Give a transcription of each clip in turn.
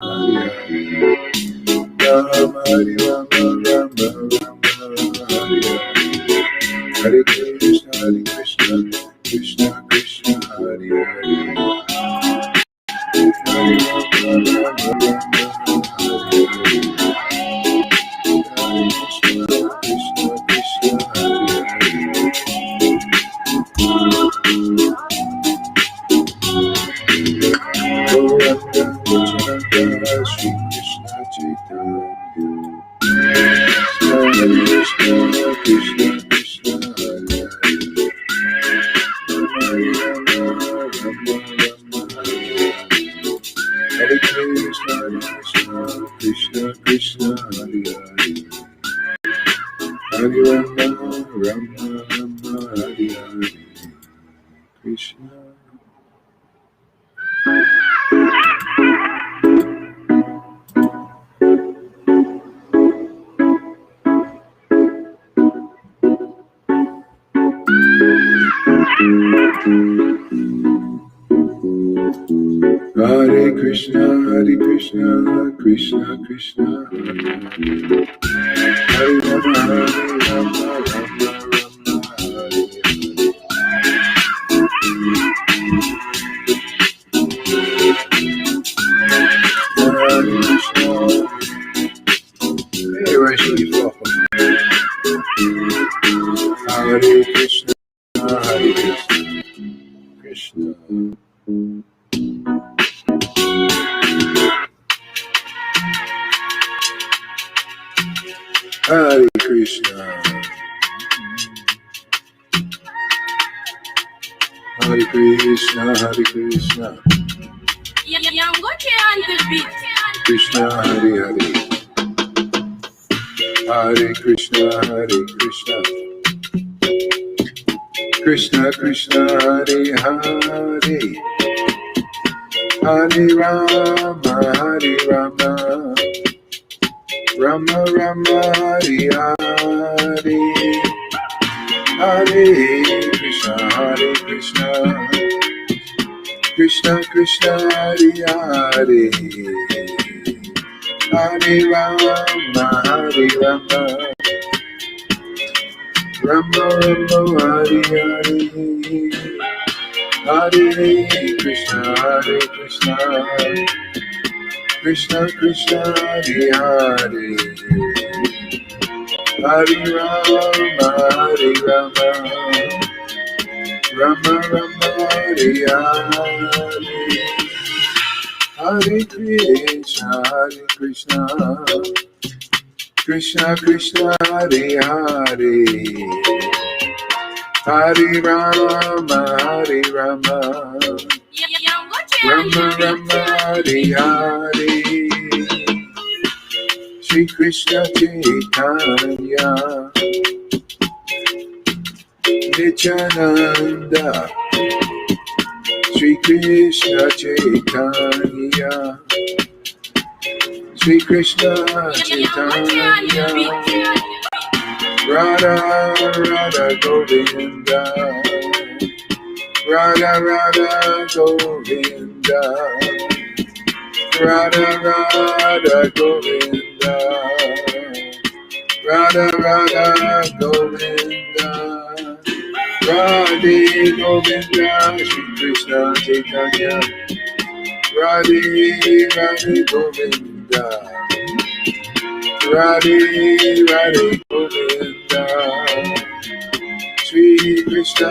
Rama Hare Rama, Rama Rama Hare Hare. Hare Krishna, Krishna Krishna, Hare Hare. Hare Rama, Rama Rama, Hare Hare. Hare Krishna, Krishna Krishna, Hare Hare. Gauranga Gauranga, Shri Krishna Chaitanya. Hare Krishna, Krishna Krishna, Hare Hare. Hare Rama, Rama Rama, Hare Hare. Hare Krishna, Krishna Krishna, Hare Hare. Hare Rama, Rama Rama, Hare Hare. Krishna. Hare Krishna, Krishna Krishna, Hare Hare. Hare Rama, Rama Rama, Hare Hare. Hare Krishna. Hey, Rashi, welcome. Hare Krishna, Hare Krishna, Krishna. Hare Krishna. Hare Krishna, Hare Krishna. Krishna Hare Hare. Hare Krishna, Hare Krishna. Krishna Krishna, Hare Hare. Hare Rama, Hare Rama. Rama Rama, Hare Hare. Hare Krishna, Hare Krishna. Krishna Krishna, Hare Hare. Hare Rama, Hare Rama. Rama Rama, Hare Hare. Hare Krishna, Hare Krishna. Krishna Krishna, Hare Hare. Hare Rama, Hare Rama. Rama Rama, Hare Hare. Hare Krishna, Hare Krishna. Krishna Krishna, Hare Hare. Hare Rama, Hare Rama. Rama Rama, Hare Hare. Shri Krishna Chaitanya, Nityananda. Shri Krishna Chaitanya, Shri Krishna Chaitanya. Radha Radha Govinda, Radha Radha Govinda, Radha Radha Govinda, Radha Radha Govinda, Radhe Govinda, Shri Krishna Chaitanya, Radhe Radhe Govinda, Radhe Radhe Govinda, Shri Krishna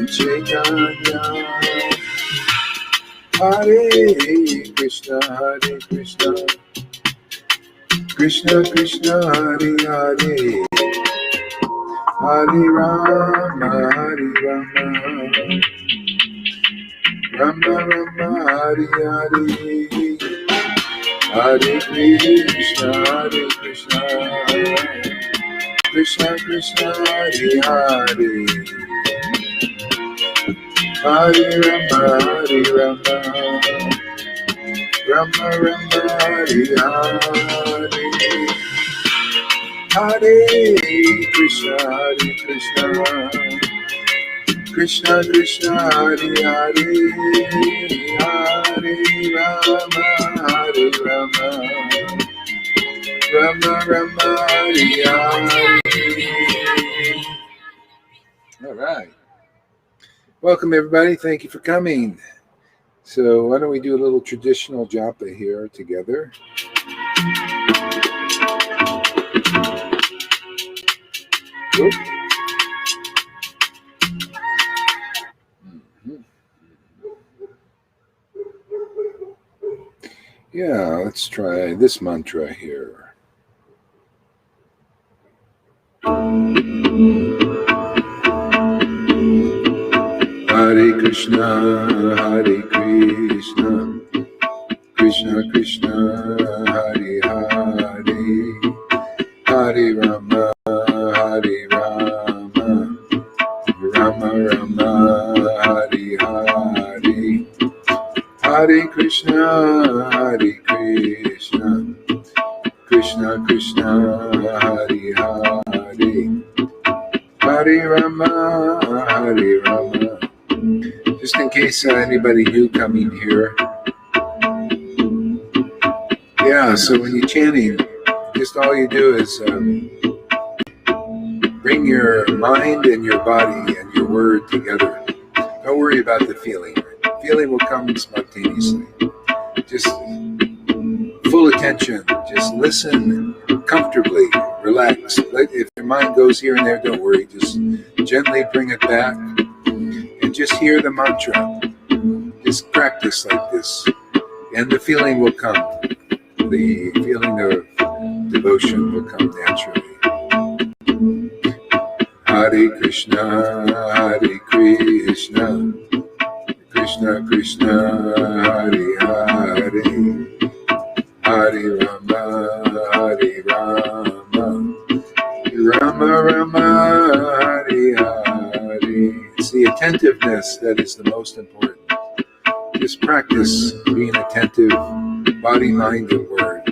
Chaitanya. Hare Krishna, Hare Krishna. Krishna Krishna, Hare Hare. Hare Rama, Hare Rama. Rama Rama, Hare Hare. Hare Krishna, Hare Krishna. Krishna Krishna, Hare Hare. Hare Rama, Hare Rama. Rama Rama, Hare Hare. Hare Krishna, Hare Krishna. Krishna Krishna Hare Hare Hare Rama Hare Rama Rama Rama Hare Hare. All right. Welcome, everybody. Thank you for coming. So why don't we do a little traditional japa here together. Whoop. Mm-hmm. Yeah, let's try this mantra here. Hare Krishna, Hare Krishna, Krishna Krishna, Hare Hare, Hare Rama, Hare Rama, Rama Rama, Hare Hare, Hare Krishna, Hare Krishna, Krishna Krishna, Hare Hare, Hare Rama, Hare Rama. Just in case anybody new coming here. Yeah, so when you're chanting, just all you do is bring your mind and your body and your word together. Don't worry about the feeling. The feeling will come spontaneously. Just full attention. Just listen comfortably. Relax. If your mind goes here and there, don't worry. Just gently bring it back and just hear the mantra. Just practice like this. And the feeling will come. The feeling of devotion will come naturally. Hare Krishna, Hare Krishna, Krishna Krishna, Hare Hare, Hare Rama, Hare Rama, Rama Rama, Hare Hare. It's the attentiveness that is the most important. Just practice being attentive, body, mind, and word.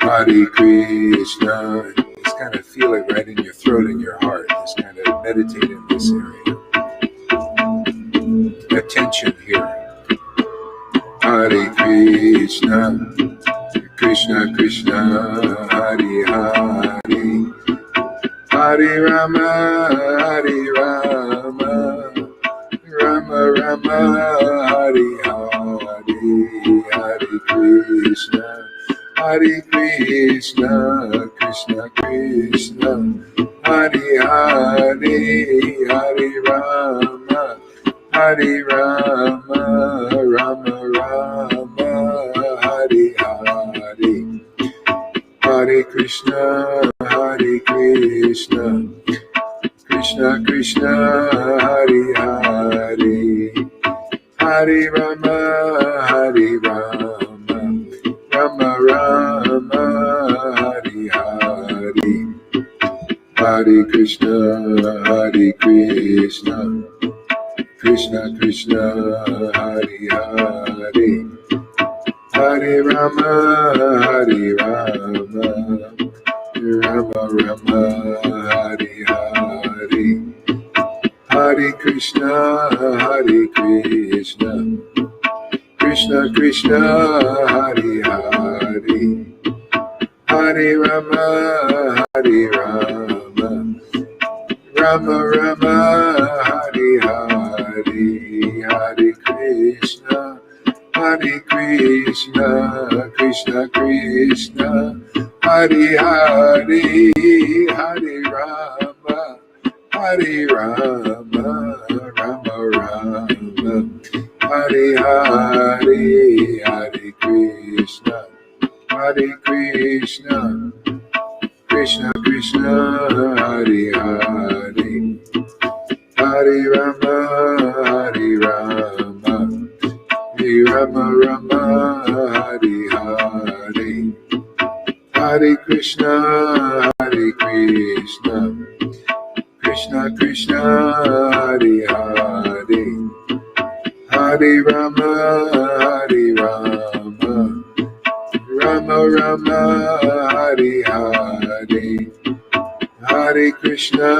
Hare Krishna. Just kind of feel it right in your throat and your heart. Just kind of meditate in this area. Attention here. Hare Krishna. Krishna Krishna. Hare Hare. Hare Rama. Hare Rama. Rama Rama. Hare Hare. Hare Krishna. Hare Krishna, Krishna Krishna, Hare Hare, Hare Rama, Hare Rama, Rama Rama, Hare Hare, Hare Krishna, Hare Krishna, Krishna Krishna, Hare Hare, Hare Rama, Hare Rama. Rama Rama, Hare Hare, Hare Krishna, Hare Krishna, Krishna Krishna, Hare Hare, Hare Rama, Hare Rama, Rama Rama, Hare Hare, Hare Krishna, Hare Krishna, Krishna Krishna, Hare Hare, Hare Rama, Hare Rama, Rama Rama, Hare Hare, Hare Krishna, Hare Krishna, Krishna Krishna, Hare Hare, Hare Rama, Hare Rama, Rama Rama, Hare Hare, Hare Krishna, Hare Krishna, Krishna Krishna, Hare Hare, Hare Rama, Hare Rama, Hare Rama Rama, Hare Hare, Hare Krishna, Hare Krishna, Krishna Krishna, Hare Hare, Hare Rama, Hare Rama, Rama Rama, Hare Hare, Hare Hare Krishna,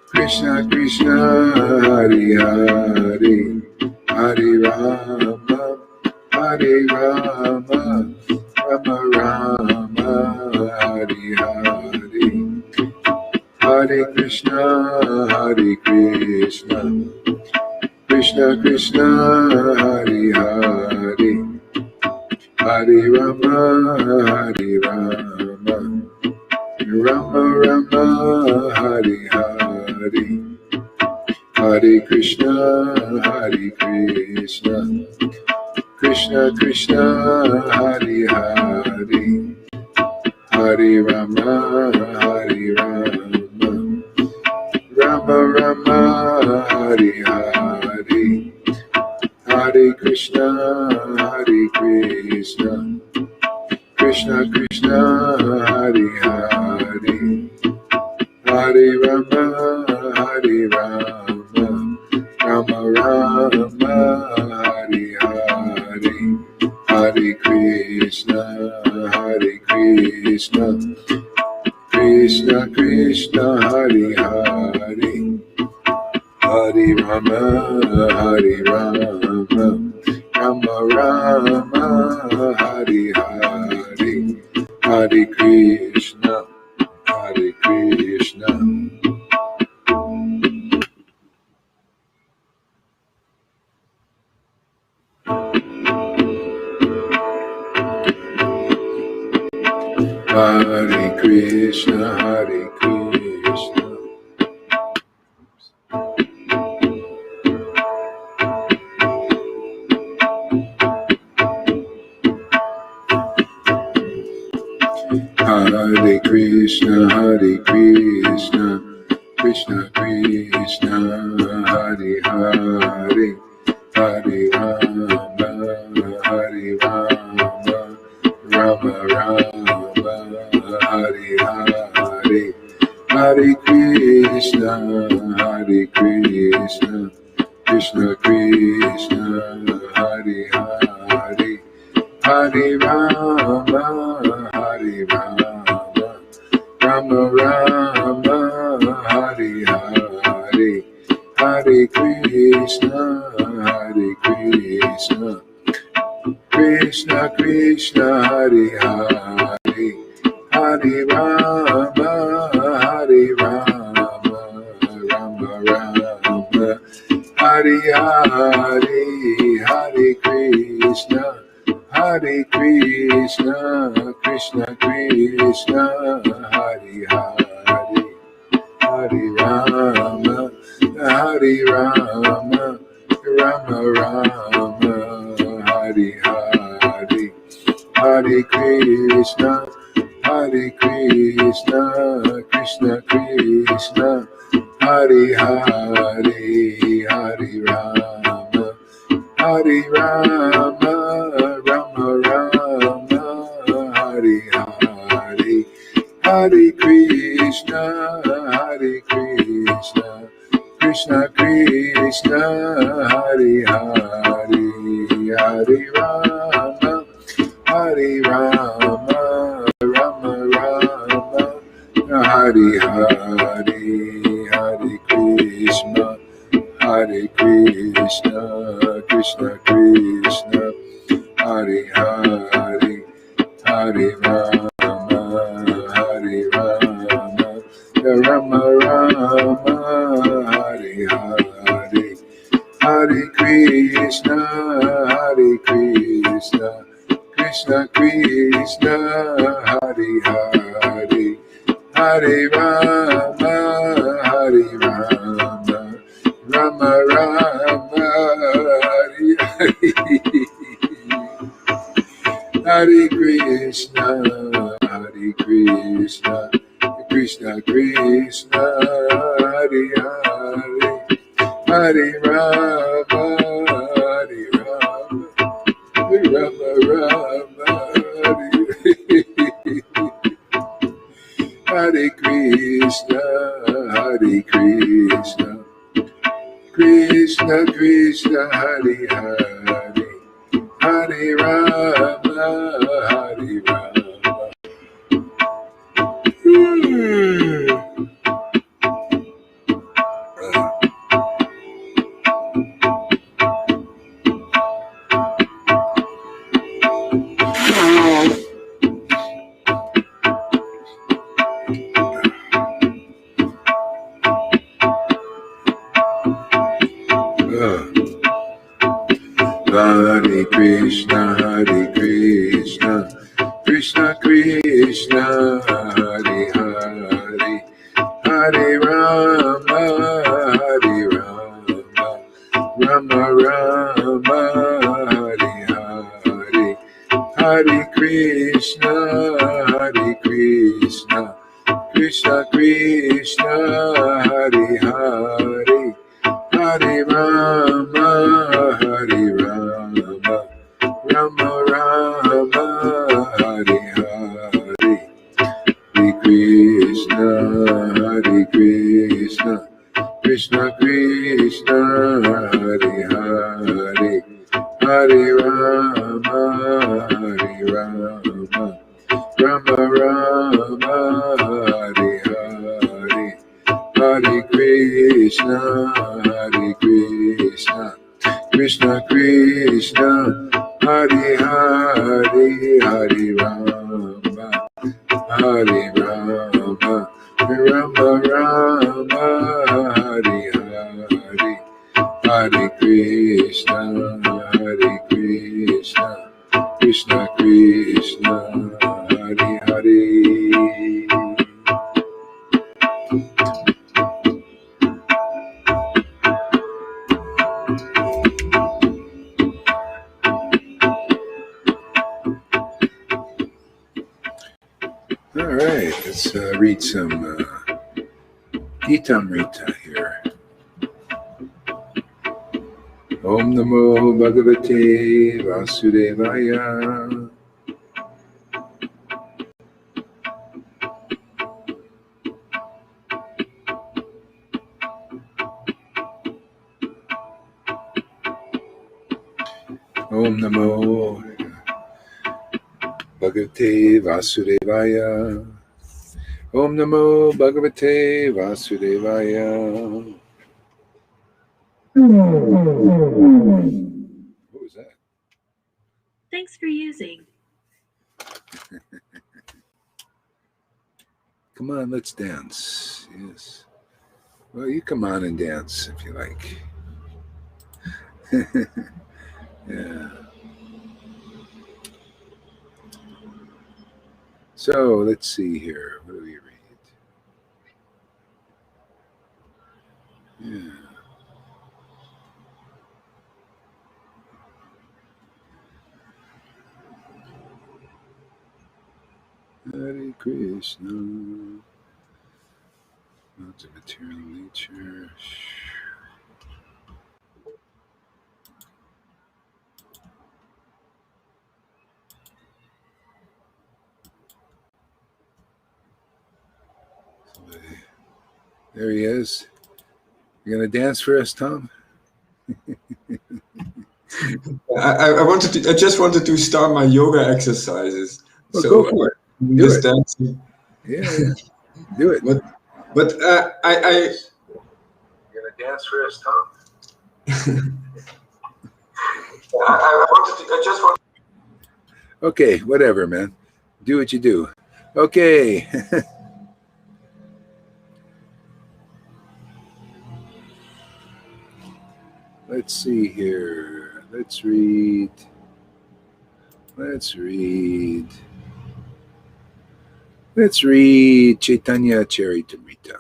Krishna Krishna, Hare Hare, Hare Rama, Hare Rama, Rama Rama, Hare Hare, Hare Krishna, Krishna Krishna, Hare Hare, Hare Rama, Hare Rama, Rama Rama, Hare Hare, Hare Krishna, Krishna Krishna, Hare Hare, Hare Rama, Hare Rama, Rama Rama, Hare Hare, Hare Krishna, Krishna Krishna, Hare Hare, Hare Rama, Hare Rama, Rama Rama, Hare Hare, Hare Krishna, Krishna Krishna, Hare Hare, Hare Rama, Hare Rama, Rama Rama, Hare Hare, Hare Krishna, Hare Krishna. Hare Krishna, Hare Krishna. Hare Krishna, Hare Krishna, Krishna Krishna, Hare Hare, Hare Rama, Hare Rama, Rama Rama, Hare Hare, Hare Krishna, Krishna Krishna, Hare Hare, Hare Rama, Hare Rama, Rama Rama, Hare Hare, Hare Krishna, Krishna Krishna, Hare Hare, Hare Rama, Hare Rama, Rama Rama, Hare Hare, Hare Krishna, Krishna Krishna, Hare Hare, Hare Rama, Hare Rama, Rama Rama, Hare Hare, Hare Krishna, Krishna Krishna, Hare Hare, Hare Rama, Hare Rama, Rama Rama, Hare Hare, Hare Krishna, Krishna Krishna, Hare Hare, Hare Rama, Hare Rama, Rama Rama, Hare Hare, Hare Krishna, Krishna Krishna, Hare Hare, Hare Rama, Hare Rama, Rama Rama, Hare Hare, Hare Krishna, Krishna Krishna, Hare Hare, Hare Rama, Hare Rama, Rama Rama, Hare Hare, Hare Krishna, Krishna Krishna, Hare Hare, Hare Rama, Hare Rama, Rama Rama, Hare Krishna, Krishna Krishna, Hare Hare, Hare Rama, Hare Rama, Hare Krishna, Krishna Krishna, Hare Hare, Hare Rama, Rama Rama, Hare Hare, Hare Krishna, Krishna Krishna, Hare Hare, Hare Rama, Rama Rama, Hare Hare, Hare Krishna, Krishna Krishna, Hare Hare, Hare Rama, Rama Rama, Hare Hare, Hare Krishna, Krishna Krishna, Hare Hare, Hare Rama, Rama Rama, Hare Hare, Hare Krishna, Krishna Krishna, Hare Hare. All right, let's read some Gitamrita here. Om Namo Bhagavate Vasudevaya. Om Namo Bhagavate Vasudevaya. Om Namo Bhagavate Vasudevaya. What was that? Thanks for using. Come on, let's dance. Yes. Well, you come on and dance if you like. Yeah. So let's see here. What do we read? Yeah. Hare Krishna. Modes of material nature. There he is. You gonna dance for us, Tom? I just wanted to start my yoga exercises. Well, so go for it. Do just it. dancing. Yeah. Do it. But I You're gonna dance for us, Tom? I just want. Okay, whatever, man. Do what you do. Okay. Let's see here. Let's read Chaitanya Charitamrita.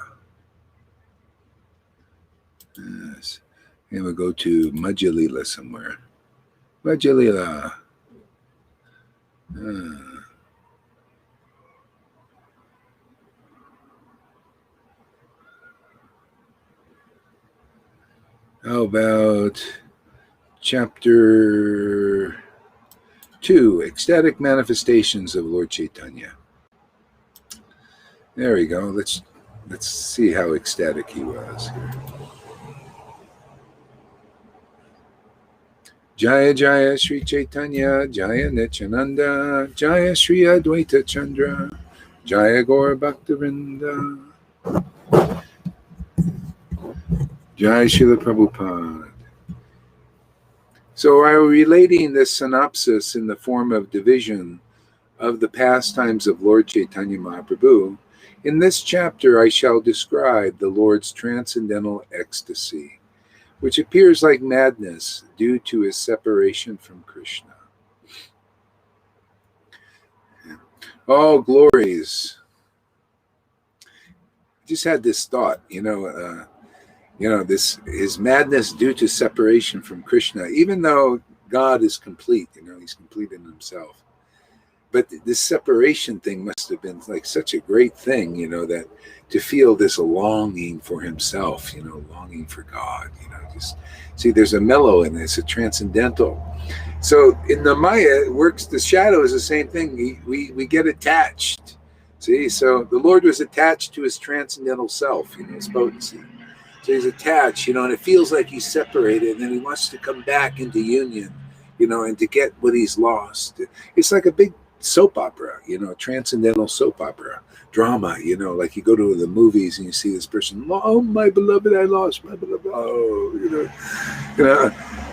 Yes. And we'll go to Madhya Lila somewhere. Madhya Lila. How about chapter 2, Ecstatic Manifestations of Lord Chaitanya. There we go. Let's see how ecstatic he was here. Jaya Jaya Sri Chaitanya, Jaya Nityananda, Jaya Sri Advaita Chandra, Jaya Gaur Bhaktivinoda, Jaya Srila Prabhupada. So while relating this synopsis in the form of division of the pastimes of Lord Chaitanya Mahaprabhu, in this chapter I shall describe the Lord's transcendental ecstasy. which appears like madness due to his separation from Krishna. All glories. Just had this thought, this his madness due to separation from Krishna, even though God is complete, he's complete in himself. But this separation thing must have been like such a great thing, that to feel this longing for himself, longing for God, just see there's a mellow in this, a transcendental. So in the Maya, it works, the shadow is the same thing. We get attached. See, so the Lord was attached to his transcendental self, his potency. So he's attached, and it feels like he's separated, and then he wants to come back into union, and to get what he's lost. It's like a big soap opera, transcendental soap opera drama, like you go to the movies and you see this person, oh, my beloved, I lost my beloved. Oh,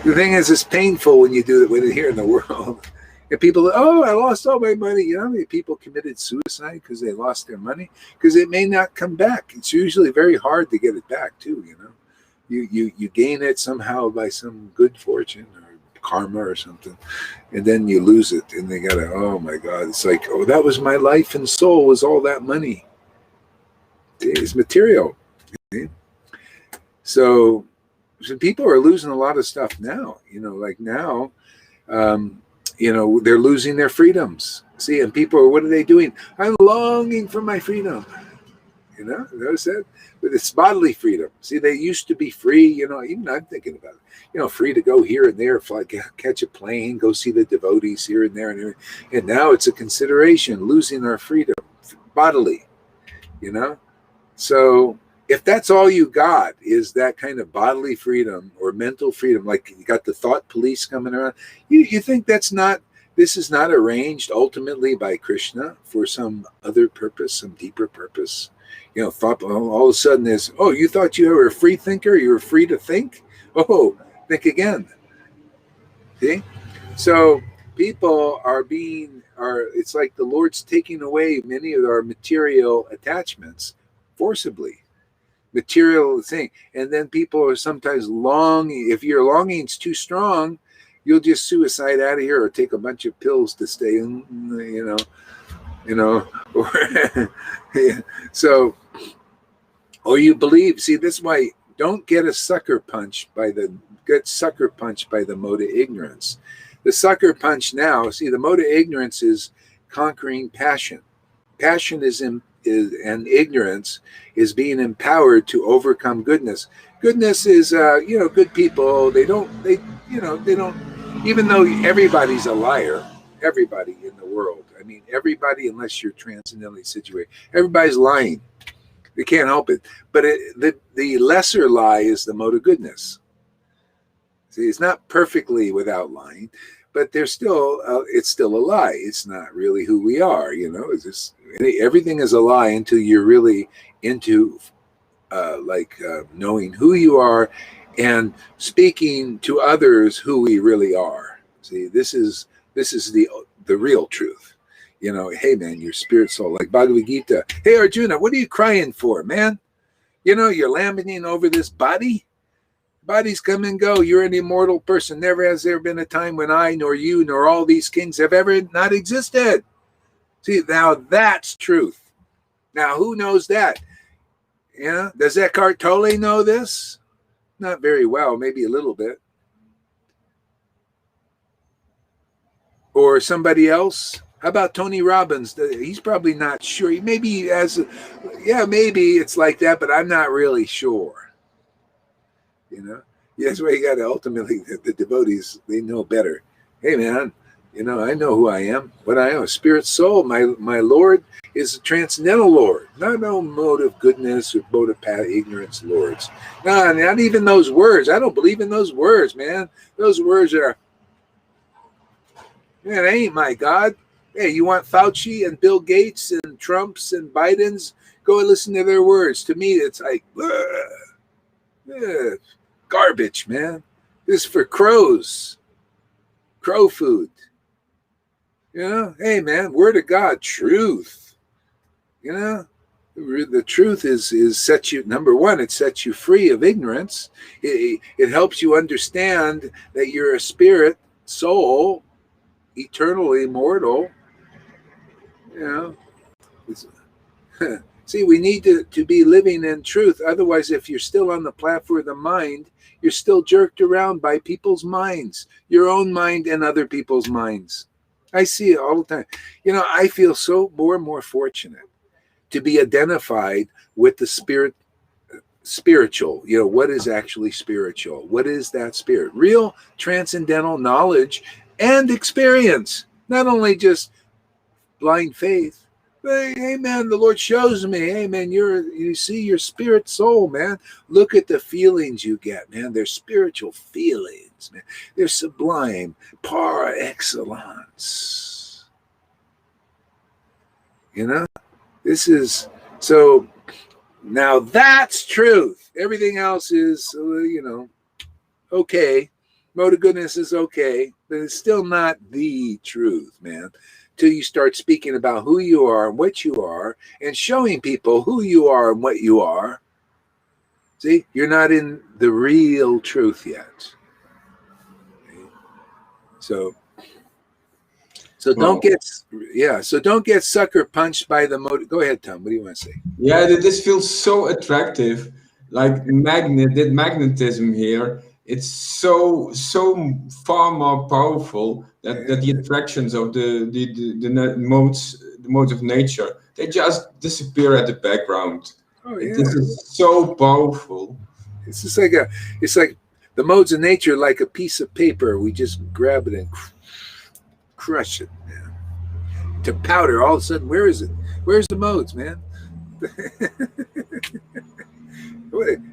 the thing is, it's painful when you do it with it here in the world. And people, oh, I lost all my money. You know how many people committed suicide because they lost their money? Because it may not come back. It's usually very hard to get it back too, You gain it somehow by some good fortune or karma or something, and then you lose it, and they gotta, oh my God, it's like, oh, that was my life and soul, was all that money. It's material. So people are losing a lot of stuff now, like now, they're losing their freedoms. See, and people are, what are they doing? I'm longing for my freedom. Notice that? But it's bodily freedom. See, they used to be free, even I'm thinking about it, free to go here and there, fly, catch a plane, go see the devotees here and there. And now it's a consideration, losing our freedom bodily, So if that's all you got is that kind of bodily freedom or mental freedom, like you got the thought police coming around, you think this is not arranged ultimately by Krishna for some other purpose, some deeper purpose? Thought all of a sudden is, oh, you thought you were a free thinker? You were free to think? Oh, think again. See? So people it's like the Lord's taking away many of our material attachments forcibly. Material thing. And then people are sometimes longing. If your longing's too strong, you'll just suicide out of here or take a bunch of pills to stay in, or you believe. See, that's why don't get sucker punched by the mode of ignorance. The sucker punch now, see, the mode of ignorance is conquering passion. Passion is and ignorance is being empowered to overcome goodness. Goodness is, good people. They don't, even though everybody's a liar, everybody in the world. I mean, everybody, unless you're transcendentally situated, everybody's lying. They can't help it. But the lesser lie is the mode of goodness. See, it's not perfectly without lying, but there's still it's still a lie. It's not really who we are. It's just, everything is a lie until you're really into knowing who you are and speaking to others who we really are. See, this is the real truth. Hey man, your spirit soul, like Bhagavad Gita. Hey Arjuna, what are you crying for, man? You're lamenting over this body. Bodies come and go. You're an immortal person. Never has there been a time when I, nor you, nor all these kings have ever not existed. See, now that's truth. Now, who knows that? Does Eckhart Tolle know this? Not very well, maybe a little bit. Or somebody else? How about Tony Robbins? He's probably not sure. Maybe maybe it's like that, but I'm not really sure. That's why you got to ultimately, the devotees, they know better. Hey man, I know who I am, what I am, a spirit soul. My Lord is a transcendental Lord, not no mode of goodness or mode of ignorance lords. No, not even those words. I don't believe in those words, man. Those words are, man, they ain't my God. Hey, you want Fauci and Bill Gates and Trumps and Bidens? Go and listen to their words. To me, it's like, garbage, man. This is for crows. Crow food. Hey, man, word of God, truth. The truth is sets you, number one, it sets you free of ignorance. It helps you understand that you're a spirit soul, eternally immortal. You know, it's, see, we need to be living in truth. Otherwise, if you're still on the platform of the mind, you're still jerked around by people's minds, your own mind and other people's minds. I see it all the time. You know, I feel so more and more fortunate to be identified with the spiritual. You know, what is actually spiritual? What is that spirit? Real transcendental knowledge and experience, not only just blind faith. Hey man, the Lord shows me. Hey man, you see your spirit soul, man. Look at the feelings you get, man. They're spiritual feelings, man. They're sublime, par excellence. You know, this is so. Now that's truth. Everything else is, you know, okay. Mode of goodness is okay, but it's still not the truth, man. Till you start speaking about who you are and what you are and showing people who you are and what you are. See, you're not in the real truth yet. Okay? So don't get, so don't get sucker punched by the motive. Go ahead, Tom. What do you want to say? Yeah, this feels so attractive. Like magnetism here. It's so far more powerful that the attractions of the modes of nature, they just disappear at the background. Oh yeah. This is so powerful. It's just like it's like the modes of nature, like a piece of paper. We just grab it and crush it, man, to powder. All of a sudden, where is it? Where's the modes, man?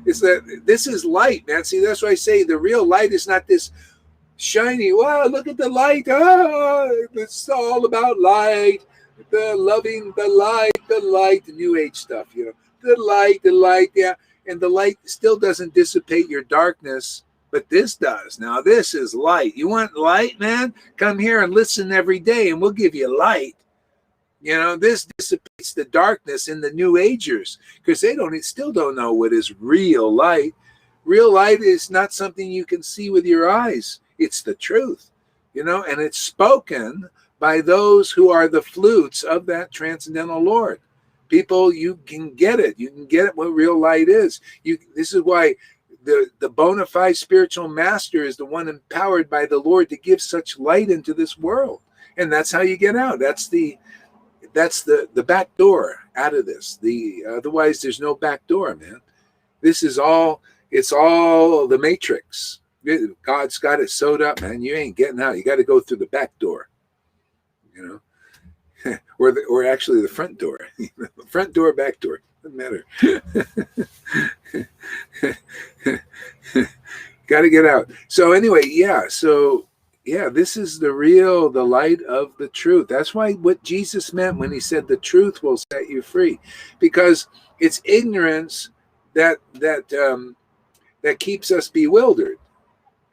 It's that this is light, man. See, that's why I say the real light is not this shiny. Wow, look at the light. It's all about light. The loving, the light, the new age stuff, you know. The light, yeah. And the light still doesn't dissipate your darkness, but this does. Now, this is light. You want light, man? Come here and listen every day, and we'll give you light. You know, this dissipates the darkness in the New Agers because they still don't know what is real light. Real light is not something you can see with your eyes. It's the truth, you know, and it's spoken by those who are the flutes of that transcendental Lord. People, you can get it. You can get it what real light is. This is why the bona fide spiritual master is the one empowered by the Lord to give such light into this world. And that's how you get out. That's the back door out of this. Otherwise there's no back door, man. This is all, it's all the matrix. God's got it sewed up, man. You ain't getting out. You got to go through the back door, you know, or actually the front door. Front door, back door, doesn't matter. Got to get out. So anyway, this is the light of the truth. That's why what Jesus meant when he said the truth will set you free, because it's ignorance that keeps us bewildered.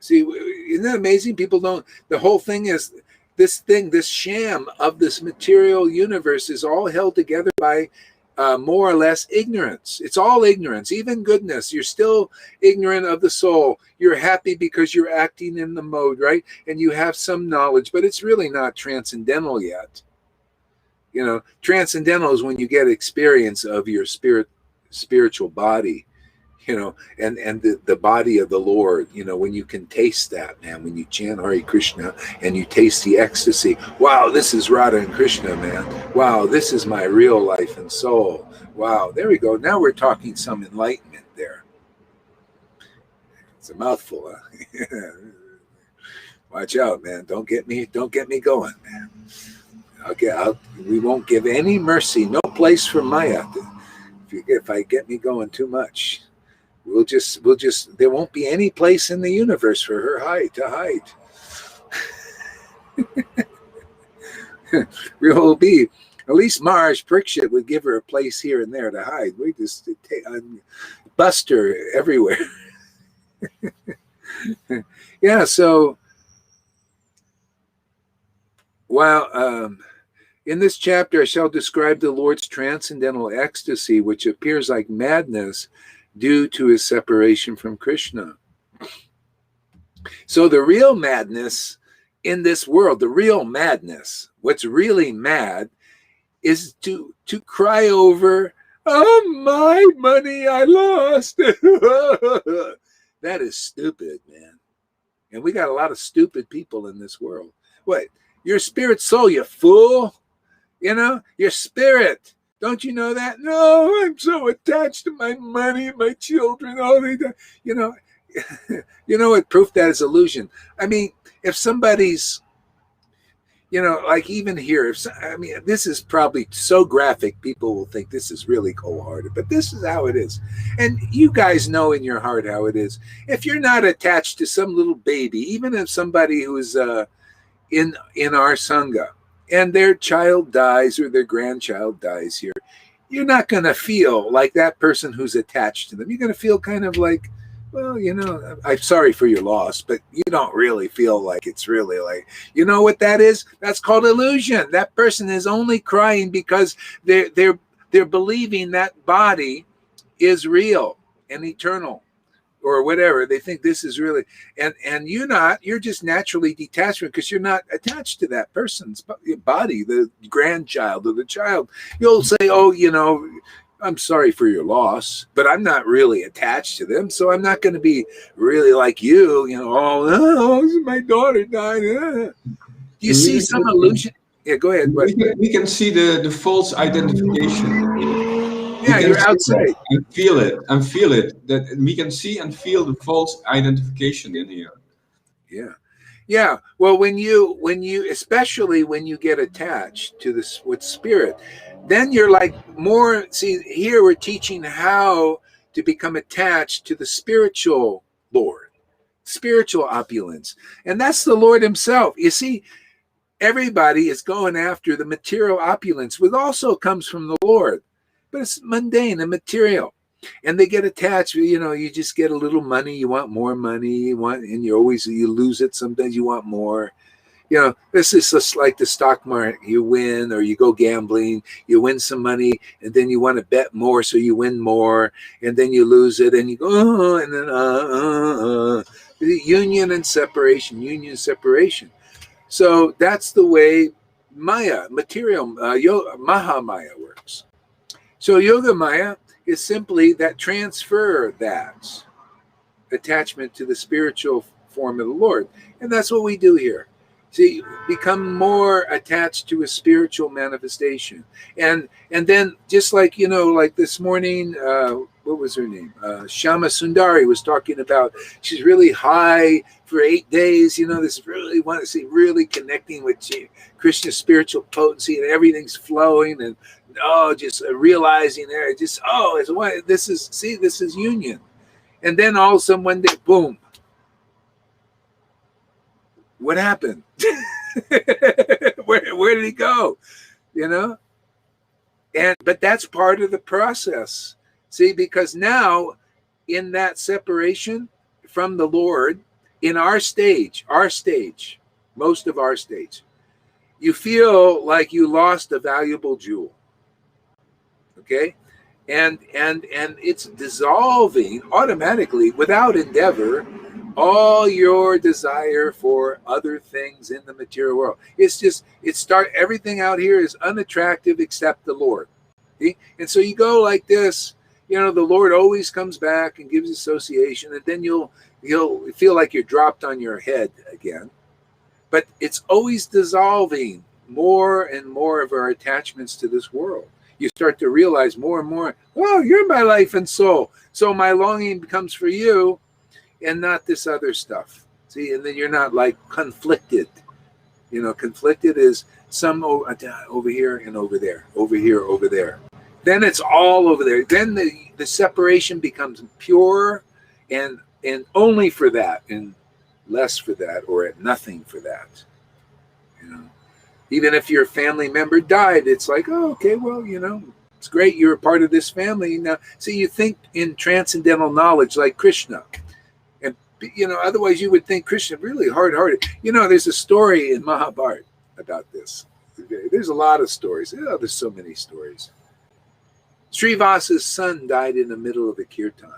See, isn't that amazing? People don't, the whole thing is this sham of this material universe is all held together by more or less ignorance. It's all ignorance, even goodness. You're still ignorant of the soul. You're happy because you're acting in the mode, right? And you have some knowledge, but it's really not transcendental yet. You know, transcendental is when you get experience of your spiritual body, you know, and the body of the Lord, you know, when you can taste that, man, when you chant Hare Krishna and you taste the ecstasy. Wow, this is Radha and Krishna, man. Wow, this is my real life and soul. Wow, there we go. Now we're talking some enlightenment there. It's a mouthful, huh? Watch out, man. Don't get me going, man. We won't give any mercy, no place for Maya. If I get me going too much. We'll just there won't be any place in the universe for her to hide. We'll be, at least Mars Parikshit would give her a place here and there to hide. We just bust her everywhere. Yeah, so well, In this chapter, I shall describe the Lord's transcendental ecstasy, which appears like madness due to his separation from Krishna. So the real madness in this world, the real madness, what's really mad, is to cry over, oh, my money I lost. That is stupid, man. And we got a lot of stupid people in this world. What? Your spirit soul, you fool. You know, your spirit. Don't you know that? No, I'm so attached to my money, my children. Oh, you know, you know what? Proof that is illusion. I mean, if somebody's, you know, like even here, I mean, this is probably so graphic, people will think this is really cold-hearted, but this is how it is. And you guys know in your heart how it is. If you're not attached to some little baby, even if somebody who's in our Sangha, and their child dies or their grandchild dies here, you're not going to feel like that person who's attached to them. You're going to feel kind of like, well, you know, I'm sorry for your loss, but you don't really feel like it's really like, you know what that is? That's called illusion. That person is only crying because they're believing that body is real and eternal, or whatever. They think this is really, and you're just naturally detached because you're not attached to that person's body, the grandchild or the child. You'll say, oh, you know, I'm sorry for your loss, but I'm not really attached to them, so I'm not going to be really like you know, oh, no, my daughter died. Do you see some illusion? Yeah, go ahead. We can see the false identification. Yeah, you're outside. And feel it. That we can see and feel the false identification in here. Yeah. Well, when you, especially when you get attached to this with spirit, then you're like more. See, here we're teaching how to become attached to the spiritual Lord, spiritual opulence, and that's the Lord Himself. You see, everybody is going after the material opulence, which also comes from the Lord. But it's mundane and material, and they get attached. You know, you just get a little money, you want more money, and you lose it. Sometimes you want more. You know, this is just like the stock market. You win, or you go gambling, you win some money, and then you want to bet more, so you win more, and then you lose it, and you go, oh, and then union and separation. So that's the way Maya, material, Mahamaya works. So Yoga Maya is simply that transfer, that attachment to the spiritual form of the Lord. And that's what we do here. See, become more attached to a spiritual manifestation. And then just like, you know, like this morning, what was her name? Shama Sundari was talking about, she's really high for 8 days. You know, this really want to see, really connecting with Krishna's spiritual potency, and everything's flowing, and just realizing there, just, this is union. And then all of a sudden one day, boom, what happened? where did he go? You know? But that's part of the process. See, because now in that separation from the Lord, in our stage, most of our stage, you feel like you lost a valuable jewel. Okay? And it's dissolving automatically without endeavor all your desire for other things in the material world. Everything out here is unattractive except the Lord. See? And so you go like this, you know, the Lord always comes back and gives association, and then you'll feel like you're dropped on your head again. But it's always dissolving more and more of our attachments to this world. You start to realize more and more, oh, you're my life and soul. So my longing becomes for you and not this other stuff. See, and then you're not like conflicted. You know, conflicted is some over here and over there, over here, over there. Then it's all over there. Then the separation becomes pure and only for that, and less for that, or at nothing for that. You know, even if your family member died, it's like, oh, okay, well, you know, it's great you're a part of this family. Now, see, you think in transcendental knowledge like Krishna. And, you know, otherwise you would think Krishna really hard-hearted. You know, there's a story in Mahabharata about this. There's a lot of stories. Oh, there's so many stories. Srivasa's son died in the middle of a kirtan,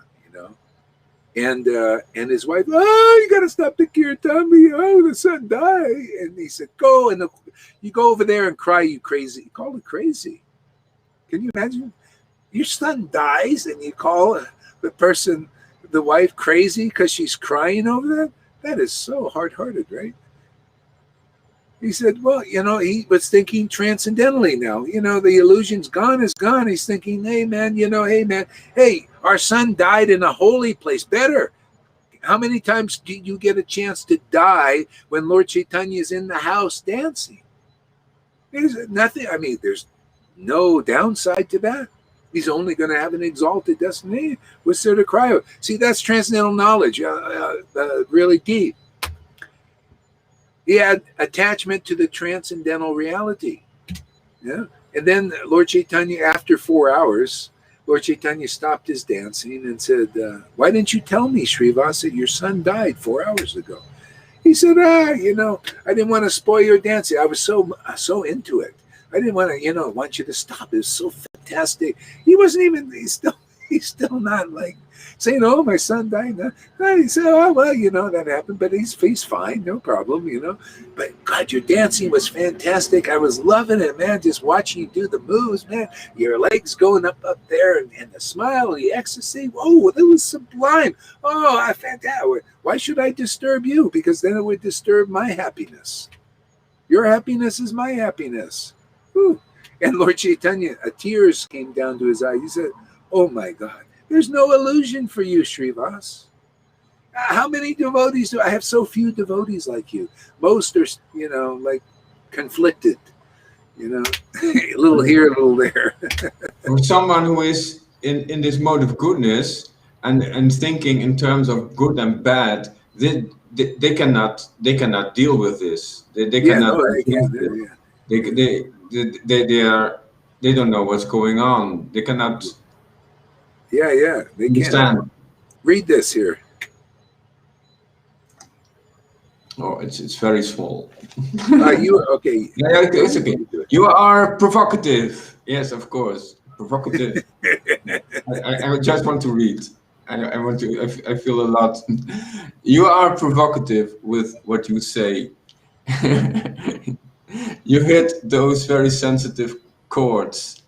and his wife, oh, you got to stop the kirtan. Oh, the son died. And he said, go, and you go over there and cry, you crazy. He called it crazy. Can you imagine? Your son dies and you call the wife crazy because she's crying over that? That is so hard-hearted, right? He said, well, he was thinking transcendentally now. The illusion's gone is gone. He's thinking, hey, man, hey, our son died in a holy place. Better. How many times do you get a chance to die when Lord Chaitanya is in the house dancing? There's nothing. I mean, there's no downside to that. He's only going to have an exalted destiny. What's there to cry over? See, that's transcendental knowledge, really deep. He had attachment to the transcendental reality. Yeah. And then Lord Chaitanya, after 4 hours, Lord Chaitanya stopped his dancing and said, why didn't you tell me, Srivasa, your son died 4 hours ago? He said, I didn't want to spoil your dancing. I was so into it. I didn't want to, want you to stop. It was so fantastic. He's still not like saying, oh, my son died. No, he said, oh, well, that happened, but he's fine, no problem, But God, your dancing was fantastic. I was loving it, man, just watching you do the moves, man. Your legs going up there and the smile and the ecstasy. Whoa, that was sublime. Oh, fantastic. Why should I disturb you? Because then it would disturb my happiness. Your happiness is my happiness. Whew. And Lord Chaitanya, tears came down to his eyes. He said, oh, my God. There's no illusion for you, Srivas. How many devotees do I have? So few devotees like you. Most are, like conflicted, a little here, a little there. For someone who is in this mode of goodness and thinking in terms of good and bad, they cannot deal with this. They cannot. They don't know what's going on. They cannot. Yeah, they can't. Read this here. Oh, it's very small. Okay. Yeah, it's okay. You are provocative. Yes, of course, provocative. I just want to read. I feel a lot. You are provocative with what you say. You hit those very sensitive chords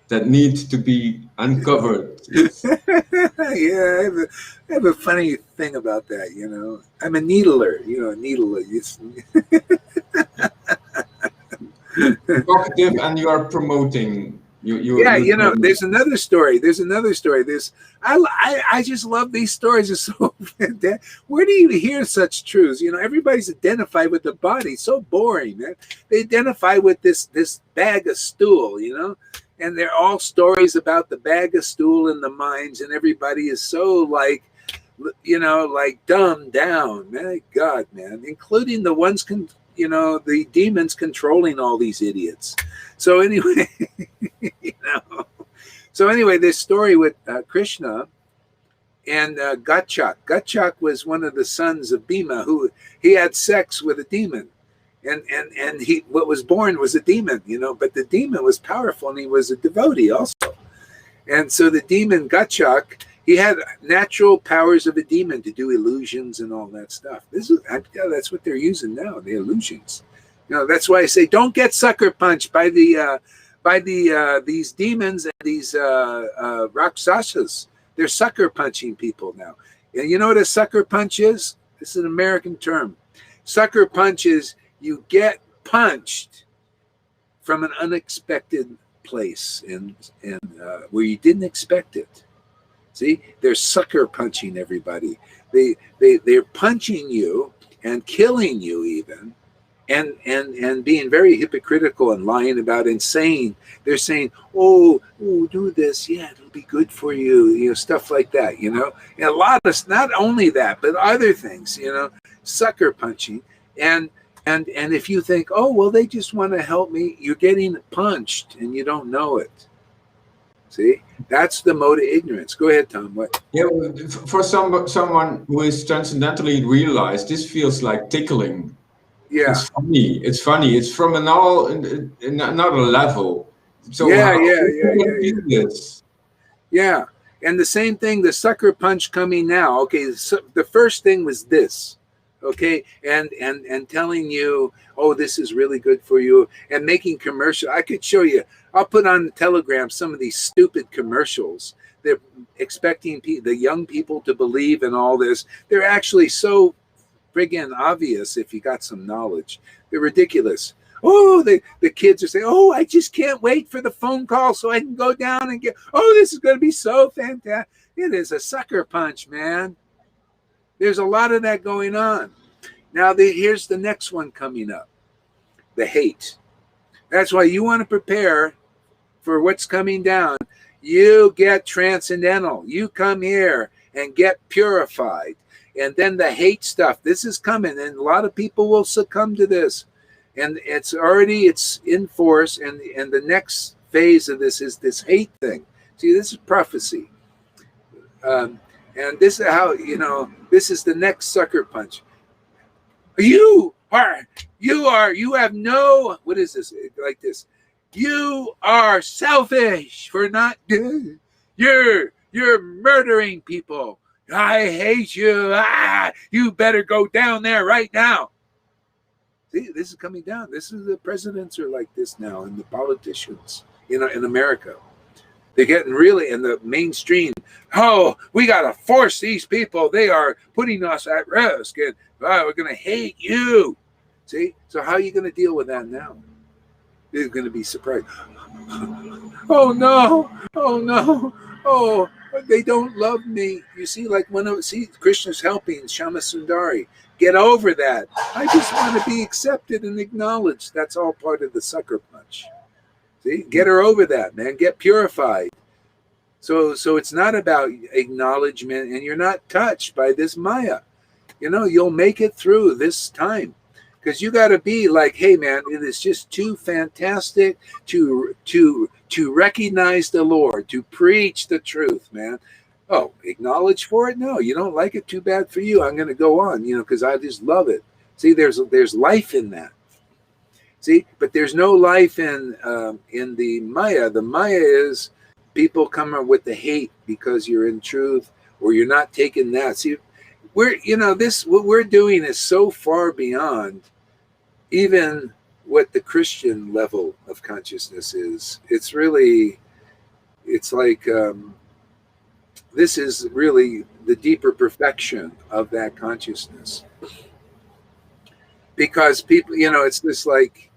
that need to be uncovered. Yeah, I have a funny thing about that, I'm a needler, needler. Provocative, and you are promoting. There's another story. I just love these stories. It's so fantastic. Where do you hear such truths? Everybody's identified with the body. So boring, man. They identify with this bag of stool, and they're all stories about the bag of stool in the mines, and everybody is so like dumbed down. My God, man, including the ones the demons controlling all these idiots. So anyway, this story with Krishna and Gatchak. Gatchak was one of the sons of Bhima, who he had sex with a demon. And he, what was born was a demon, but the demon was powerful and he was a devotee also. And so the demon Gatchak, he had natural powers of a demon to do illusions and all that stuff. That's what they're using now, the illusions. That's why I say don't get sucker punched by these demons and these rakshasas. They're sucker punching people now. And you know what a sucker punch is? This is an American term. Sucker punch is you get punched from an unexpected place and where you didn't expect it. See, they're sucker punching everybody. They're punching you and killing you even, and being very hypocritical and lying about and saying, they're saying, oh, do this, yeah, it'll be good for you, stuff like that, And a lot of, not only that, but other things, sucker punching. And if you think, oh, well, they just want to help me, you're getting punched and you don't know it. See, that's the mode of ignorance. Go ahead, Tom. What? Yeah, for someone who is transcendentally realized, this feels like tickling. Yeah. It's funny. It's funny. It's from another level. So Yeah, how yeah, can yeah, someone yeah, do yeah. this? Yeah. And the same thing, the sucker punch coming now. Okay, so the first thing was this. Okay, and telling you, oh, this is really good for you, and making commercial. I could show you. I'll put on the Telegram some of these stupid commercials. They're expecting the young people to believe in all this. They're actually so friggin' obvious if you got some knowledge. They're ridiculous. Oh, the kids are saying, oh, I just can't wait for the phone call so I can go down and get, oh, this is going to be so fantastic. It is a sucker punch, man. There's a lot of that going on. Now, here's the next one coming up, the hate. That's why you want to prepare for what's coming down. You get transcendental. You come here and get purified. And then the hate stuff, this is coming, and a lot of people will succumb to this. And it's in force, and the next phase of this is this hate thing. See, this is prophecy. And this is how, this is the next sucker punch. You have no, what is this? Like this. You are selfish for not, you're murdering people. I hate you. You better go down there right now. See, this is coming down. This is the presidents are like this now, and the politicians, in America. They're getting really in the mainstream. Oh, we got to force these people. They are putting us at risk, and we're going to hate you. See? So how are you going to deal with that now? You're going to be surprised. Oh, no. Oh, no. Oh, they don't love me. You see, like Krishna's helping Shama Sundari. Get over that. I just want to be accepted and acknowledged. That's all part of the sucker punch. See, get her over that, man. Get purified. So it's not about acknowledgement, and you're not touched by this Maya. You'll make it through this time, because you got to be like, hey, man, it is just too fantastic to recognize the Lord, to preach the truth, man. Oh, acknowledge for it? No, you don't like it. Too bad for you. I'm going to go on, because I just love it. See, there's life in that. See, but there's no life in the Maya. The Maya is people come up with the hate because you're in truth, or you're not taking that. See, what we're doing is so far beyond even what the Christian level of consciousness is. It's like this is really the deeper perfection of that consciousness. Because people, it's just like,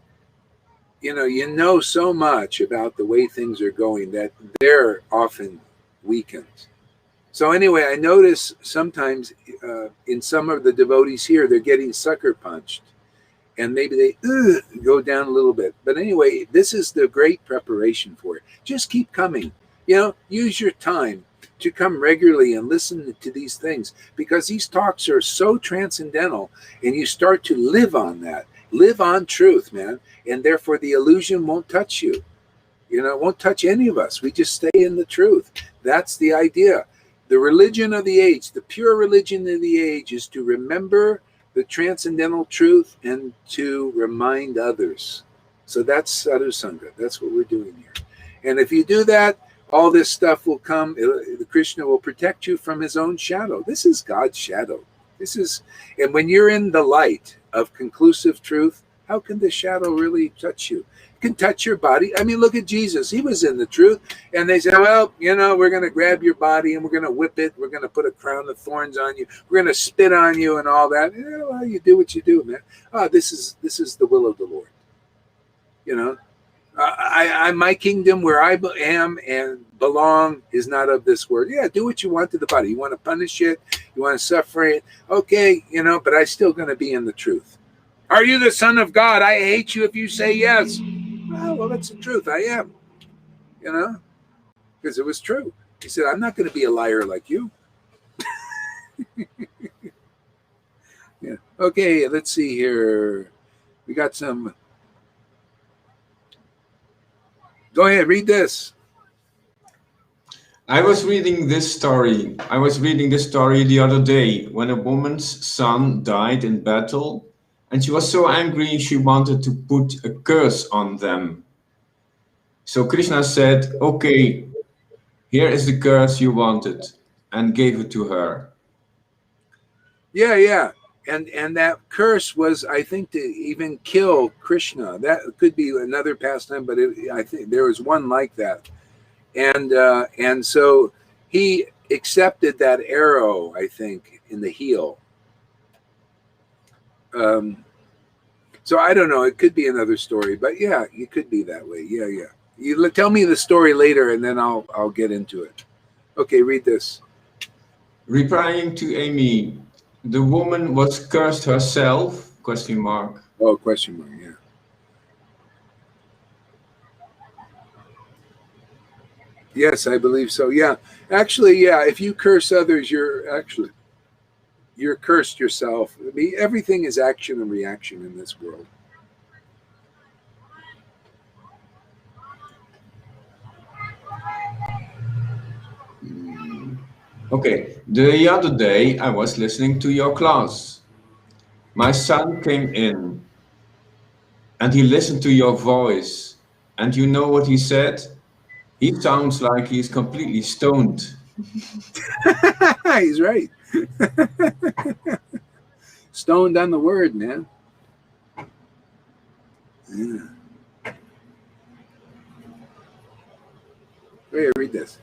you so much about the way things are going that they're often weakened. So anyway, I notice sometimes in some of the devotees here, they're getting sucker punched, and maybe they go down a little bit. But anyway, this is the great preparation for it. Just keep coming. Use your time to come regularly and listen to these things, because these talks are so transcendental, and you start to live on that. Live on truth, man. And therefore the illusion won't touch you. It won't touch any of us. We just stay in the truth. That's the idea. The religion of the age, the pure religion of the age, is to remember the transcendental truth and to remind others. So that's Sadhu Sangha. That's what we're doing here. And if you do that, all this stuff will come. The Krishna will protect you from his own shadow. This is God's shadow. And when you're in the light of conclusive truth, how can the shadow really touch you? It can touch your body. I mean, look at Jesus. He was in the truth. And they said, well, we're going to grab your body and we're going to whip it. We're going to put a crown of thorns on you. We're going to spit on you and all that. Well, you do what you do, man. Oh, this is the will of the Lord. My kingdom where I am and belong is not of this world. Yeah, do what you want to the body. You want to punish it, you want to suffer it, okay, but I'm still going to be in the truth. Are you the Son of God? I hate you if you say yes. Well, that's the truth. I am, because it was true. He said, I'm not going to be a liar like you. Yeah. Okay, let's see here. We got some. Go ahead, read this. I was reading this story the other day when a woman's son died in battle, and she was so angry she wanted to put a curse on them. So Krishna said, okay, here is the curse you wanted, and gave it to her. Yeah. And that curse was, I think, to even kill Krishna. That could be another pastime, but I think there was one like that. And so he accepted that arrow, I think, in the heel. So I don't know. It could be another story, but yeah, it could be that way. Yeah. You tell me the story later, and then I'll get into it. Okay, read this. Replying to Amy, the woman was cursed herself? Question mark. Oh, question mark. Yeah. Yes, I believe so. Yeah, actually, yeah. If you curse others, you're cursed yourself. I mean, everything is action and reaction in this world. Okay, the other day I was listening to your class. My son came in and he listened to your voice. And you know what he said? He sounds like he's completely stoned. He's right. Stoned on the word, man. Yeah. Wait, read this.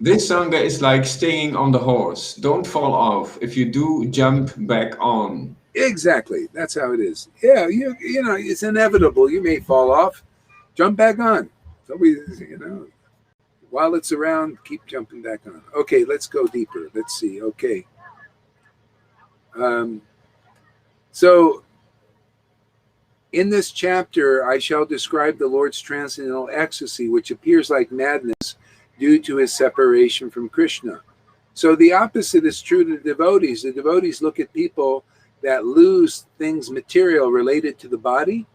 This sangha is like staying on the horse. Don't fall off. If you do, jump back on. Exactly. That's how it is. Yeah, you know, it's inevitable. You may fall off. Jump back on. Somebody, while it's around, keep jumping back on. Okay, let's go deeper. Let's see. Okay. So in this chapter, I shall describe the Lord's transcendental ecstasy, which appears like madness due to his separation from Krishna. So the opposite is true to the devotees. The devotees look at people that lose things material related to the body,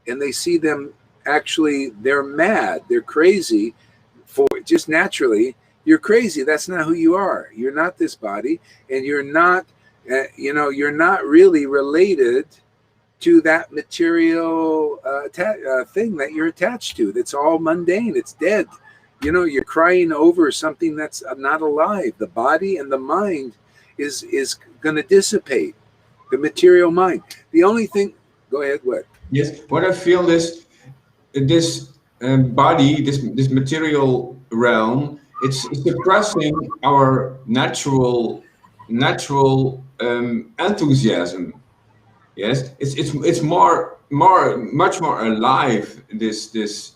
and they see them actually, they're mad, they're crazy, for just naturally, you're crazy. That's not who you are. You're not this body, and you're not, you're not really related to that material thing that you're attached to. That's all mundane. It's dead. You're crying over something that's not alive. The body and the mind is going to dissipate. The material mind. The only thing. Go ahead. What? Yes. What I feel is this body, this material realm. It's suppressing our natural enthusiasm. Yes. It's much more alive. This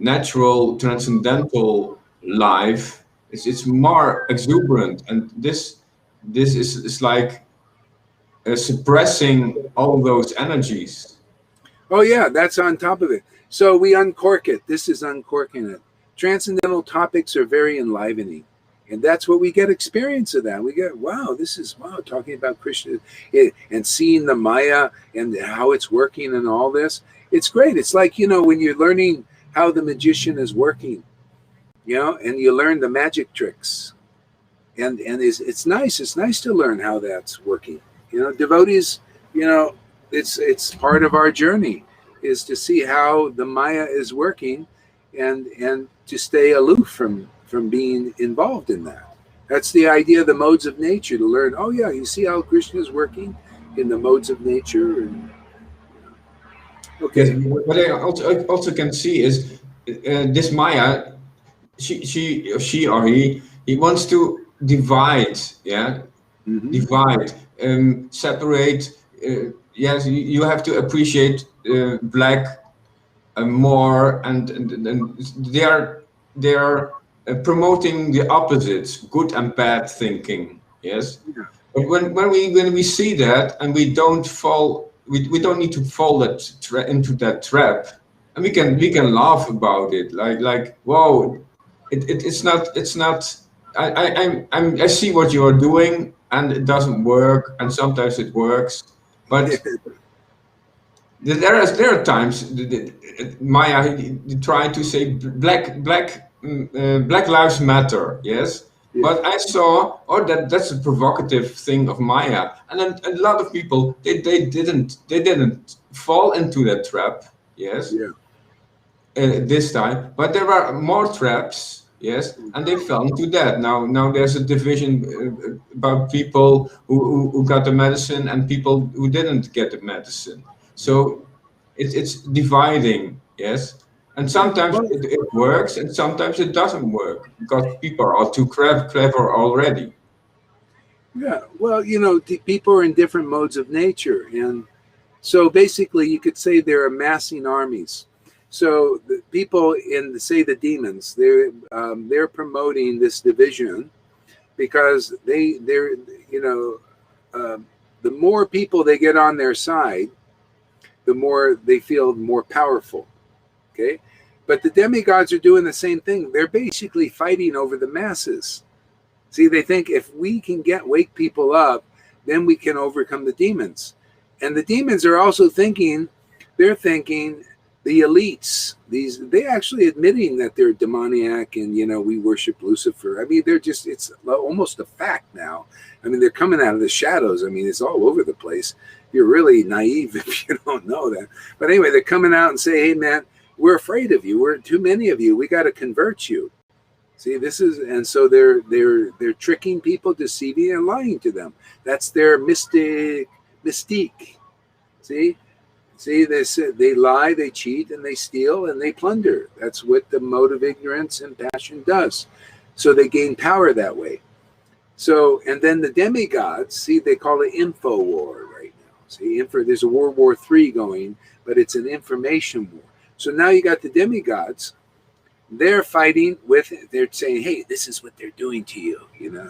natural transcendental life. It's more exuberant, and this is like suppressing all those energies. Oh yeah, that's on top of it. So we uncork it. This is uncorking it. Transcendental topics are very enlivening, and that's what we get experience of that. We get, wow, talking about Krishna and seeing the Maya and how it's working and all this. It's great. It's like, when you're learning how the magician is working, and you learn the magic tricks, and it's nice. It's nice to learn how that's working. Devotees, it's part of our journey is to see how the Maya is working, and to stay aloof from being involved in that. That's the idea of the modes of nature, to learn, oh yeah, you see how Krishna is working in the modes of nature. And okay. Yes, what I also can see is this Maya, she or he wants to divide, yeah, divide, separate. Yes, you have to appreciate black more, and they are promoting the opposites, good and bad thinking. Yes, Yeah. but when we see that, and we don't fall, we don't need to fall into that trap, and we can laugh about it, like whoa, it's not. I see what you are doing, and it doesn't work, and sometimes it works, but there are times Maya try to say black lives matter, yes, Yeah. But I saw, oh, that's a provocative thing of Maya, and then a lot of people they didn't fall into that trap. Yes, Yeah. this time, but there are more traps. Yes, and they fell into that. Now there's a division about people who got the medicine and people who didn't get the medicine. So it's dividing. Yes, and Yeah. sometimes Well, it works, and sometimes it doesn't work because people are too clever already. yeah. Well, people are in different modes of nature, and so basically, you could say they're amassing armies. So the people in, say, the demons, they're promoting this division because they're the more people they get on their side, the more they feel more powerful. Okay, but the demigods are doing the same thing. They're basically fighting over the masses. See, they think if we can wake people up, then we can overcome the demons. And the demons are also thinking, they're thinking the elites, they actually admitting that they're demoniac and, we worship Lucifer. I mean, it's almost a fact now. I mean, they're coming out of the shadows. I mean, it's all over the place. You're really naive if you don't know that. But anyway, they're coming out and say, hey, man, we're afraid of you. We're too many of you. We got to convert you. See, and so they're tricking people, deceiving and lying to them. That's their mystique. See, they lie, they cheat, and they steal, and they plunder. That's what the mode of ignorance and passion does. So they gain power that way. So, and then the demigods, see, they call it info war right now. See, there's a World War III going, but it's an information war. So now you got the demigods. They're fighting they're saying, hey, this is what they're doing to you.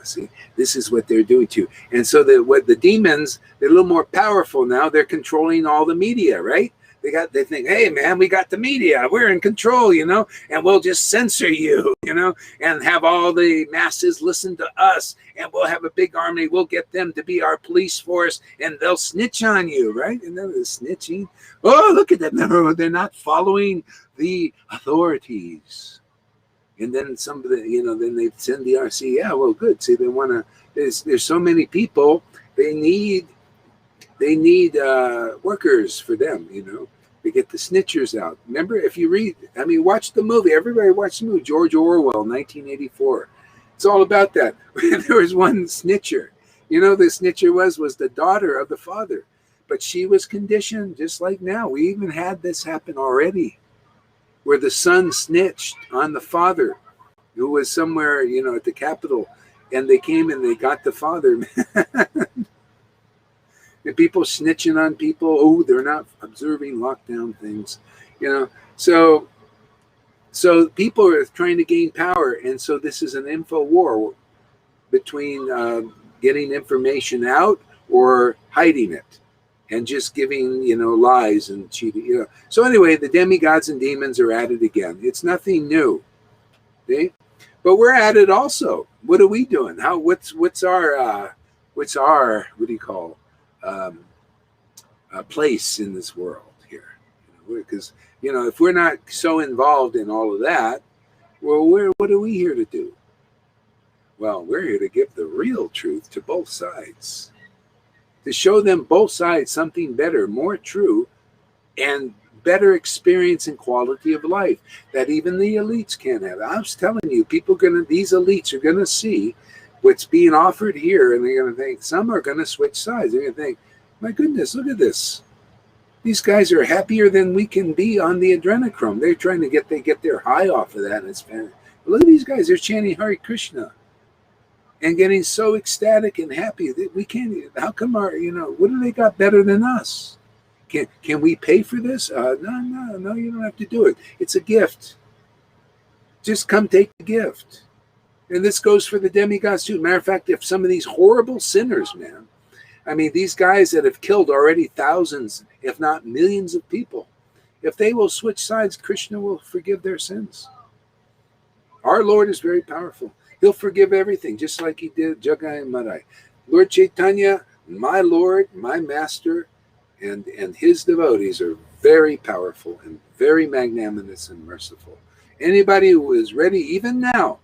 See, this is what they're doing to you. And so what the demons, they're a little more powerful now. They're controlling all the media, right? They think, hey, man, we got the media. We're in control, and we'll just censor you, and have all the masses listen to us. And we'll have a big army. We'll get them to be our police force, and they'll snitch on you, right? And then the snitching. Oh, look at them. No, they're not following the authorities. And then some of the, then they send the RC. Yeah, well, good. See, they want to. There's so many people. They need workers for them. To get the snitchers out. Remember, if you read, watch the movie. Everybody watch the movie. George Orwell, 1984. It's all about that. There was one snitcher. The snitcher was the daughter of the father, but she was conditioned just like now. We even had this happen already, where the son snitched on the father, who was somewhere, at the Capitol, and they came and they got the father. And people snitching on people. Oh, they're not observing lockdown things, So people are trying to gain power, and so this is an info war between getting information out or hiding it, and just giving lies and cheating. So anyway, the demigods and demons are at it again. It's nothing new, okay? But we're at it also. What are we doing? What's our what do you call place in this world here? Because if we're not so involved in all of that, well, what are we here to do? Well, we're here to give the real truth to both sides, to show them both sides something better, more true, and better experience and quality of life that even the elites can't have. I was telling you, these elites are gonna see what's being offered here, and they're gonna think, some are gonna switch sides. They're gonna think, my goodness, look at this. These guys are happier than we can be on the adrenochrome. They're trying to get their high off of that, and it's fantastic. Look at these guys, they're chanting Hare Krishna and getting so ecstatic and happy that we can't. How come what do they got better than us? Can we pay for this? No, you don't have to do it. It's a gift. Just come take the gift. And this goes for the demigods too. Matter of fact, if some of these horrible sinners, man, these guys that have killed already thousands, if not millions of people, if they will switch sides, Krishna will forgive their sins. Our Lord is very powerful. He'll forgive everything, just like he did Jagai Marai. Lord Chaitanya, my Lord, my Master, and his devotees are very powerful and very magnanimous and merciful. Anybody who is ready, even now,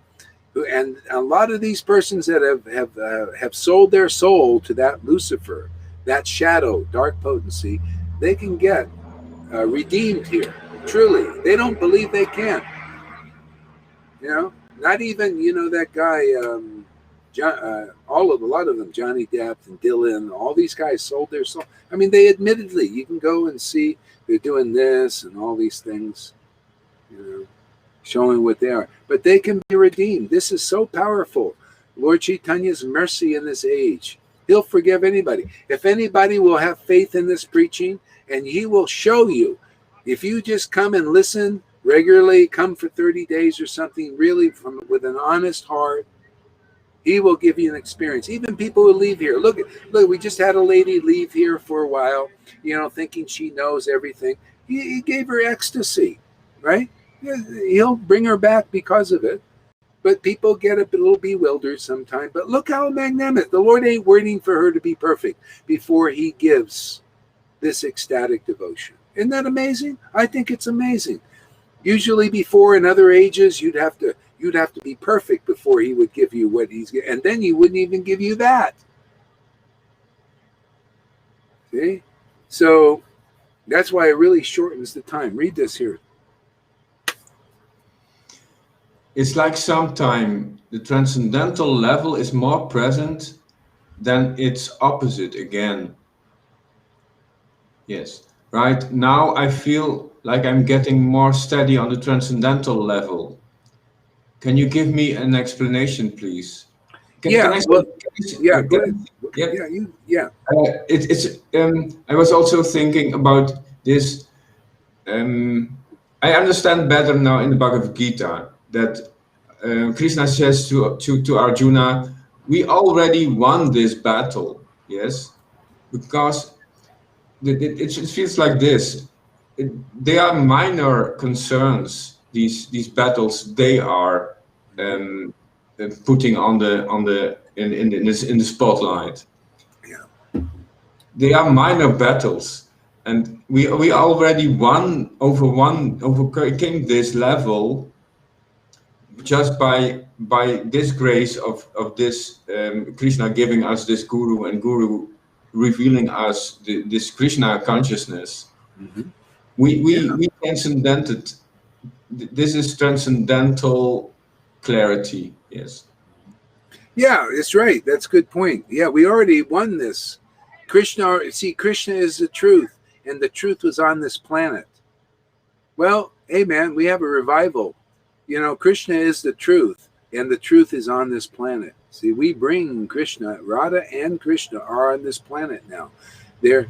And a lot of these persons that have sold their soul to that Lucifer, that shadow, dark potency, they can get redeemed here. Truly, they don't believe they can. Not even that guy. John, a lot of them, Johnny Depp and Dylan, all these guys sold their soul. I mean, they admittedly, you can go and see they're doing this and all these things, showing what they are. But they can be redeemed. This is so powerful. Lord Chaitanya's mercy in this age. He'll forgive anybody. If anybody will have faith in this preaching, and he will show you, if you just come and listen regularly, come for 30 days or something, really with an honest heart, he will give you an experience. Even people who leave here. Look, we just had a lady leave here for a while, thinking she knows everything. He gave her ecstasy, right? He'll bring her back because of it. But people get a little bewildered sometimes. But look how magnanimous. The Lord ain't waiting for her to be perfect before he gives this ecstatic devotion. Isn't that amazing? I think it's amazing. Usually before, in other ages, you'd have to be perfect before he would give you what he's getting. And then he wouldn't even give you that. See? So that's why it really shortens the time. Read this here. It's like sometimes the transcendental level is more present than its opposite again. Yes. Right now I feel like I'm getting more steady on the transcendental level. Can you give me an explanation, please? Yeah. I was also thinking about this. I understand better now in the Bhagavad Gita that Krishna says to Arjuna, we already won this battle, yes, because it feels like this. They are minor concerns. These battles they are putting in the spotlight. Yeah. They are minor battles, and we already overcame this level just by this grace of this Krishna giving us this guru, and guru revealing us this Krishna consciousness. Mm-hmm. We transcendented. This is transcendental clarity. Yes. Yeah, it's right. That's a good point. Yeah, we already won this. Krishna is the truth, and the truth was on this planet. Well, hey man, we have a revival. Krishna is the truth, and the truth is on this planet. See, we bring Krishna. Radha and Krishna are on this planet now. They're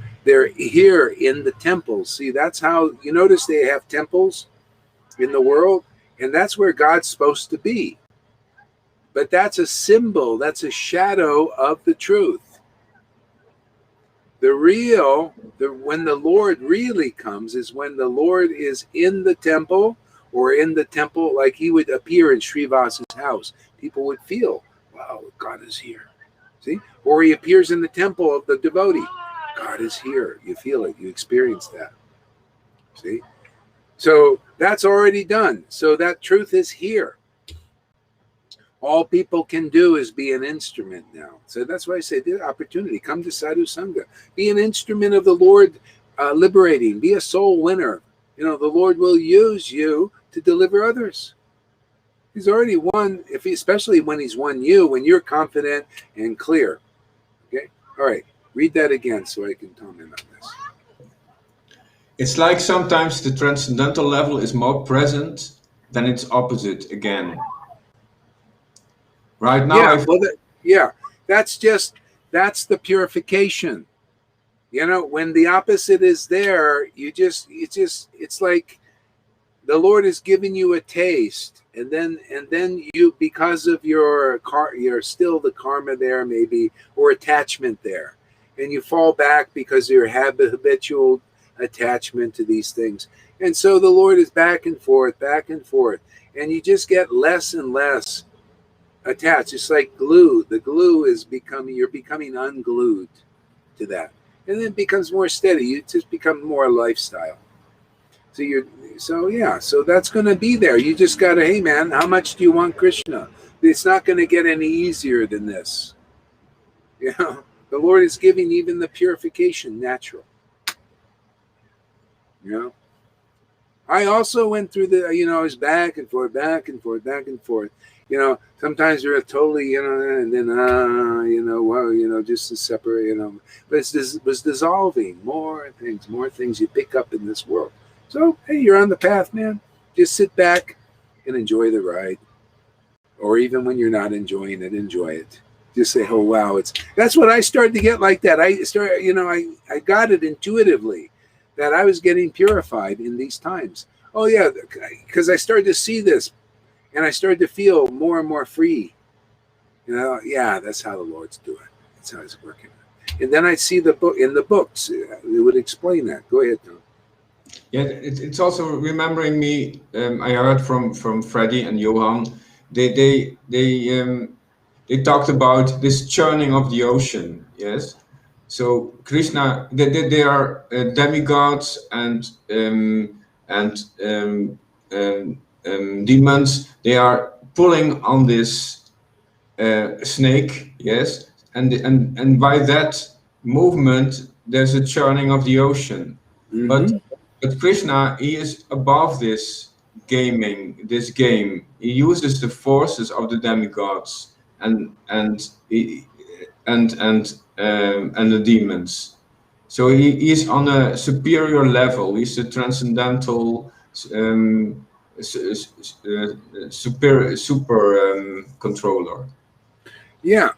here in the temples. See, that's how you notice they have temples in the world, and that's where God's supposed to be. But that's a symbol, that's a shadow of the truth. When the Lord really comes is when the Lord is in the temple, or in the temple, like he would appear in Srivasa's house. People would feel, wow, God is here. See? Or he appears in the temple of the devotee. God is here. You feel it. You experience that. See? So that's already done. So that truth is here. All people can do is be an instrument now. So that's why I say the opportunity. Come to Sadhu Sangha. Be an instrument of the Lord liberating. Be a soul winner. The Lord will use you to deliver others. He's already won, especially when he's won you, when you're confident and clear. Okay? All right. Read that again so I can comment on this. It's like sometimes the transcendental level is more present than its opposite again. Right now, that's the purification. When the opposite is there, it's like the Lord is giving you a taste, and then you, because of you're still the karma there maybe, or attachment there, and you fall back because of your habitual attachment to these things, and so the Lord is back and forth, and you just get less and less attached. It's like glue. The glue is you're becoming unglued to that. And then it becomes more steady. You just become more lifestyle. So that's going to be there. You just got to, hey man, how much do you want Krishna? It's not going to get any easier than this. The Lord is giving even the purification natural. I also went through I was back and forth. Sometimes we're totally, and then, just to separate, but it was dissolving. More things you pick up in this world. So, hey, you're on the path, man. Just sit back and enjoy the ride. Or even when you're not enjoying it, enjoy it. Just say, oh, wow. That's what I started to get like that. I got it intuitively that I was getting purified in these times. Oh, yeah, because I started to see this and I started to feel more and more free. Yeah, that's how the Lord's doing. That's how He's working. And then I'd see the book in the books. It would explain that. Go ahead, Tom. Yeah, it's also remembering me. I heard from Freddie and Johan. They talked about this churning of the ocean. Yes, so Krishna, they are demigods and demons. They are pulling on this snake. Yes, and by that movement, there's a churning of the ocean. Mm-hmm. But Krishna, he is above this game. He uses the forces of the demigods and the demons. So he is on a superior level. He's a transcendental super controller. Yeah.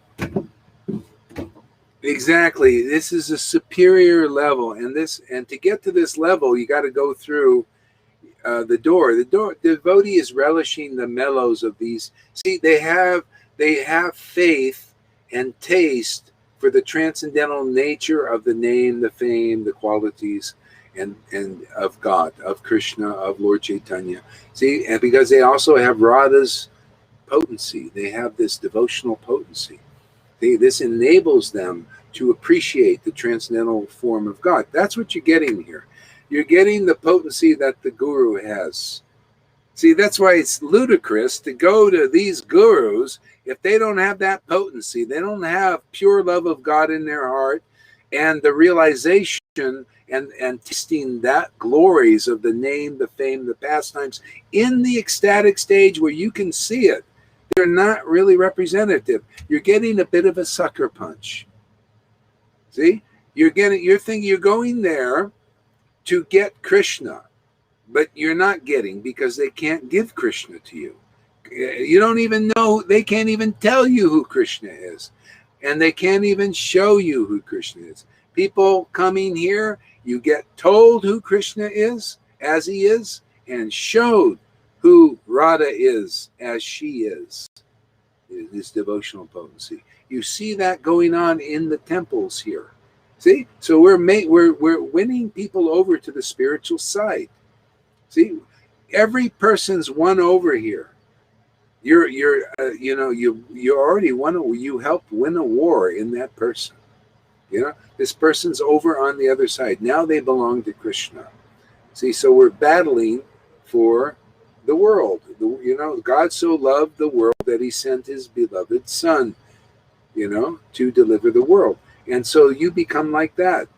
Exactly. This is a superior level, and to get to this level, you got to go through the door. The devotee is relishing the mellows of these. See, they have faith and taste for the transcendental nature of the name, the fame, the qualities, and of God, of Krishna, of Lord Chaitanya. See, and because they also have Radha's potency, they have this devotional potency. This enables them to appreciate the transcendental form of God. That's what you're getting here. You're getting the potency that the guru has. See, that's why it's ludicrous to go to these gurus if they don't have that potency. They don't have pure love of God in their heart and the realization and tasting that glories of the name, the fame, the pastimes in the ecstatic stage where you can see it. They're not really representative. You're getting a bit of a sucker punch. See, you're thinking you're going there to get Krishna, but you're not getting because they can't give Krishna to you. You don't even know, they can't even tell you who Krishna is, and they can't even show you who Krishna is. People coming here, you get told who Krishna is as he is, and showed who Radha is as she is. This devotional potency. You see that going on in the temples here. See, so we're winning people over to the spiritual side. See, every person's won over here. You already won. You helped win a war in that person. This person's over on the other side. Now they belong to Krishna. See, so we're battling for the world. God so loved the world that he sent his beloved son, to deliver the world. And so you become like that.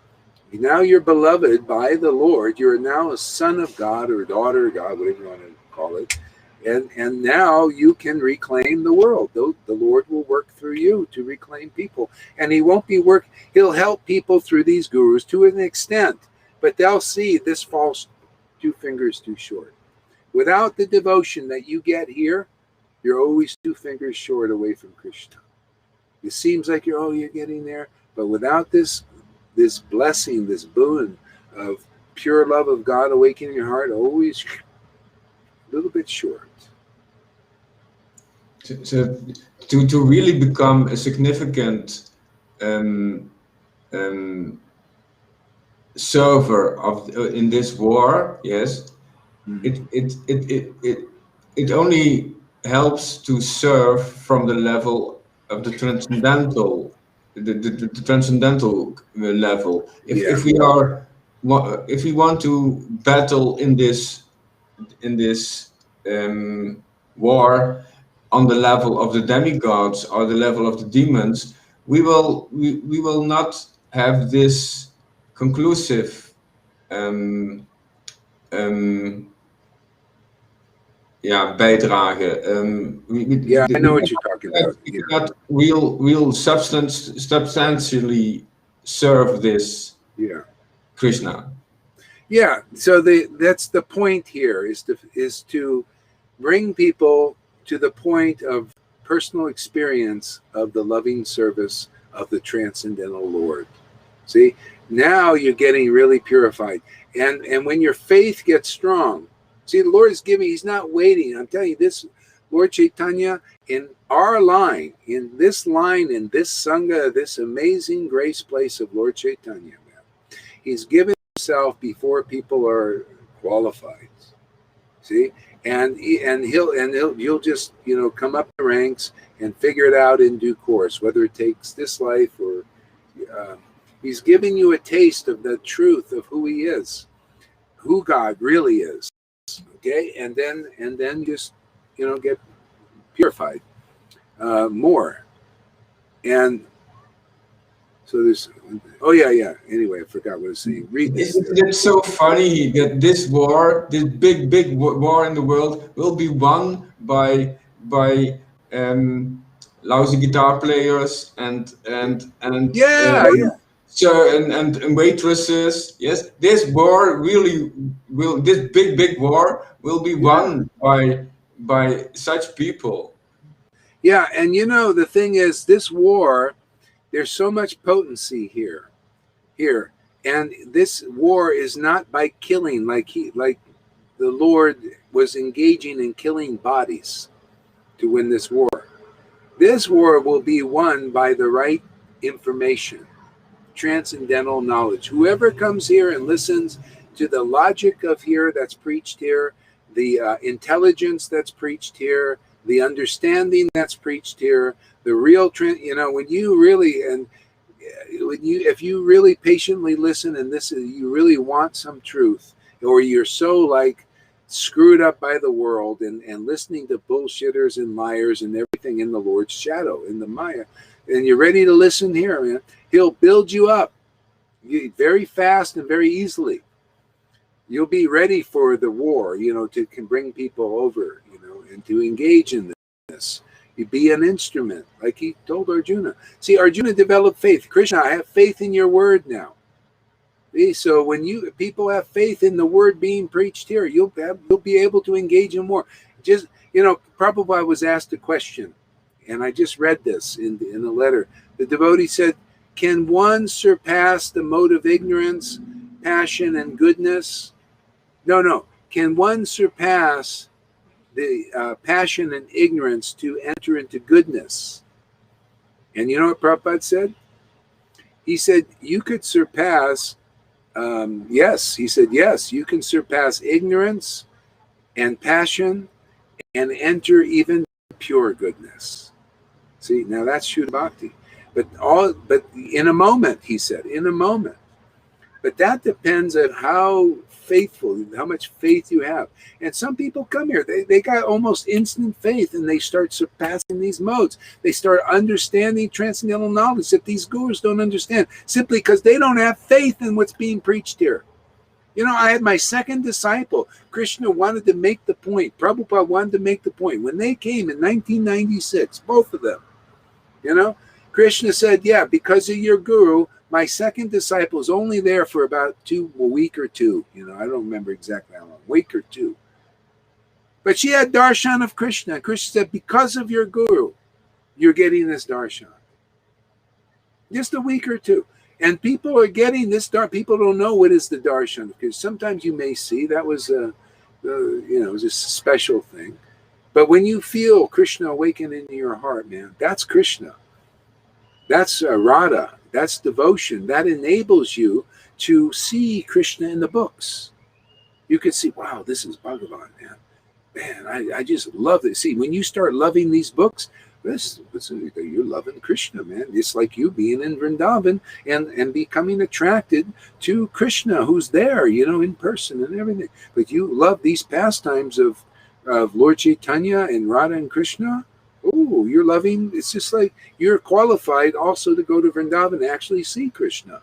Now you're beloved by the Lord. You're now a son of God or daughter of God, whatever you want to call it. And now you can reclaim the world. The Lord will work through you to reclaim people. And he'll help people through these gurus to an extent. But they'll see this falls 2 fingers too short. Without the devotion that you get here, you're always 2 fingers short away from Krishna. It seems like you're getting there, but without this blessing, this boon of pure love of God awakening your heart, always a little bit short. So to really become a significant server in this war, yes. It only helps to serve from the level of the transcendental, the transcendental level. If we are if we want to battle in this war on the level of the demigods or the level of the demons, we will not have this conclusive um, yeah, bijdrage. Yeah, I know what you're talking about. We Yeah, cannot substantially serve this yeah, Krishna. yeah. So that's the point here, is to bring people to the point of personal experience of the loving service of the transcendental Lord. See, now you're getting really purified. And when your faith gets strong, see, the Lord is giving, he's not waiting. I'm telling you this, Lord Chaitanya, in our line, in this Sangha, this amazing grace place of Lord Chaitanya, man, he's given himself before people are qualified. See? And you'll just, come up the ranks and figure it out in due course, whether it takes this life or he's giving you a taste of the truth of who he is, who God really is. Okay, and then just get purified more. And so there's anyway, I forgot what I was saying. Read this. Isn't it so funny that this big war in the world will be won by lousy guitar players and and waitresses? Yes, this war really will. This big war will be won by such people. Yeah, and the thing is, this war, there's so much potency here, and this war is not by killing, like the Lord was engaging in killing bodies to win this war. This war will be won by the right information, transcendental knowledge. Whoever comes here and listens to the logic of here that's preached here, the intelligence that's preached here, the understanding that's preached here, the real when you really, and if you really patiently listen and you really want some truth, or you're so like screwed up by the world and listening to bullshitters and liars and everything in the Lord's shadow, in the Maya, and you're ready to listen here, man, he'll build you up very fast and very easily. You'll be ready for the war, to can bring people over, and to engage in this. You be an instrument, like he told Arjuna. See, Arjuna developed faith. Krishna, I have faith in your word now. See, so when people have faith in the word being preached here, you'll be able to engage in more. Just, Prabhupada was asked a question, and I just read this in the letter. The devotee said, can one surpass the mode of ignorance, passion, and goodness? No. Can one surpass the passion and ignorance to enter into goodness? And you know what Prabhupada said? He said, you could surpass, yes. He said, yes, you can surpass ignorance and passion and enter even pure goodness. See, now that's Shuddha Bhakti. But in a moment, he said, in a moment. But that depends on how much faith you have. And some people come here, they got almost instant faith, and they start surpassing these modes. They start understanding transcendental knowledge that these gurus don't understand, simply because they don't have faith in what's being preached here. I had my second disciple. Krishna wanted to make the point. Prabhupada wanted to make the point. When they came in 1996, both of them, Krishna said, yeah, because of your guru, my second disciple is only there for about a week or two. I don't remember exactly how long, week or two. But she had darshan of Krishna. And Krishna said, because of your guru, you're getting this darshan. Just a week or two. And people are getting this darshan. People don't know what is the darshan. Because sometimes you may see that was it was a special thing. But when you feel Krishna awaken into your heart, man, that's Krishna. That's Radha. That's devotion. That enables you to see Krishna in the books. You can see, wow, this is Bhagavan, man. Man, I just love it. See, when you start loving these books, You're loving Krishna, man. It's like you being in Vrindavan and becoming attracted to Krishna, who's there, in person and everything. But you love these pastimes of Lord Chaitanya and Radha and Krishna. Oh, you're loving. It's just like you're qualified also to go to Vrindavan and actually see Krishna,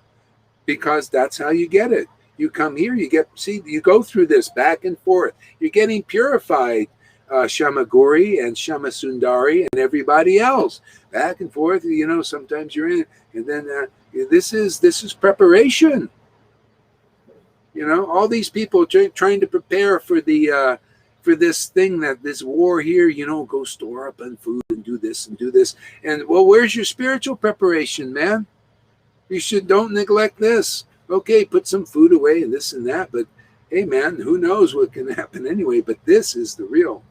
because that's how you get it. You come here, you go through this back and forth. You're getting purified, Shamaguri and Shama Sundari and everybody else, back and forth. Sometimes you're in, and then this is preparation. All these people trying to prepare for the for this thing, this war here. Go store up on food and do this and do this. And well, where's your spiritual preparation, man? Don't neglect this. Okay, put some food away and this and that, but hey, man, who knows what can happen anyway? But this is the real.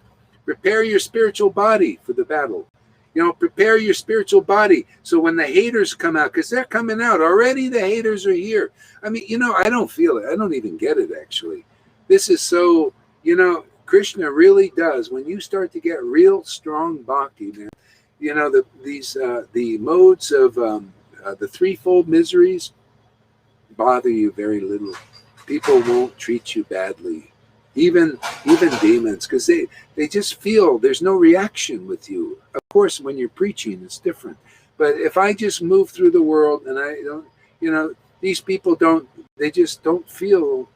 Prepare your spiritual body for the battle. Prepare your spiritual body so when the haters come out, because they're coming out already, the haters are here. I mean, I don't feel it. I don't even get it, actually. This is so, Krishna really does. When you start to get real strong bhakti, man, the modes of the threefold miseries bother you very little. People won't treat you badly. Even demons, because they just feel there's no reaction with you. Of course, when you're preaching, it's different. But if I just move through the world and I don't, these people they just don't feel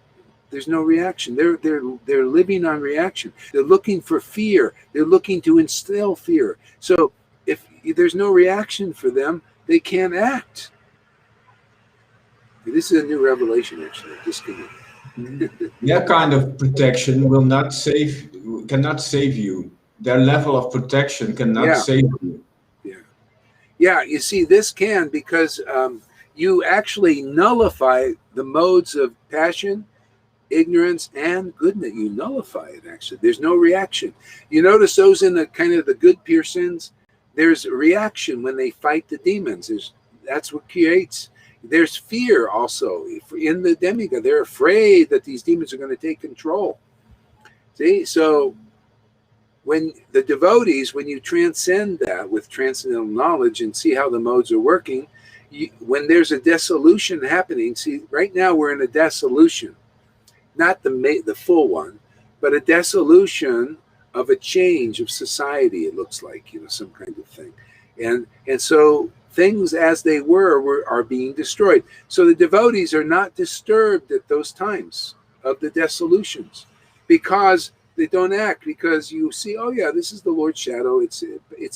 there's no reaction. They're living on reaction. They're looking for fear. They're looking to instill fear. So if there's no reaction for them, they can't act. This is a new revelation, actually. Just kidding. Their kind of protection cannot save you. Their level of protection cannot save you. Yeah. You see, this can, because you actually nullify the modes of passion, ignorance, and goodness. You nullify it. Actually, there's no reaction. You notice those in the kind of the good persons. There's a reaction when they fight the demons. That's what creates. There's fear also in the demigod. They're afraid that these demons are going to take control. See, so when the devotees, when you transcend that with transcendental knowledge and see how the modes are working, when there's a dissolution happening, see, right now we're in a dissolution, not the full one, but a dissolution of a change of society. It looks like, some kind of thing, and so things as they are being destroyed. So the devotees are not disturbed at those times of the dissolutions, because they don't act, because you see, oh yeah, this is the Lord's shadow. It's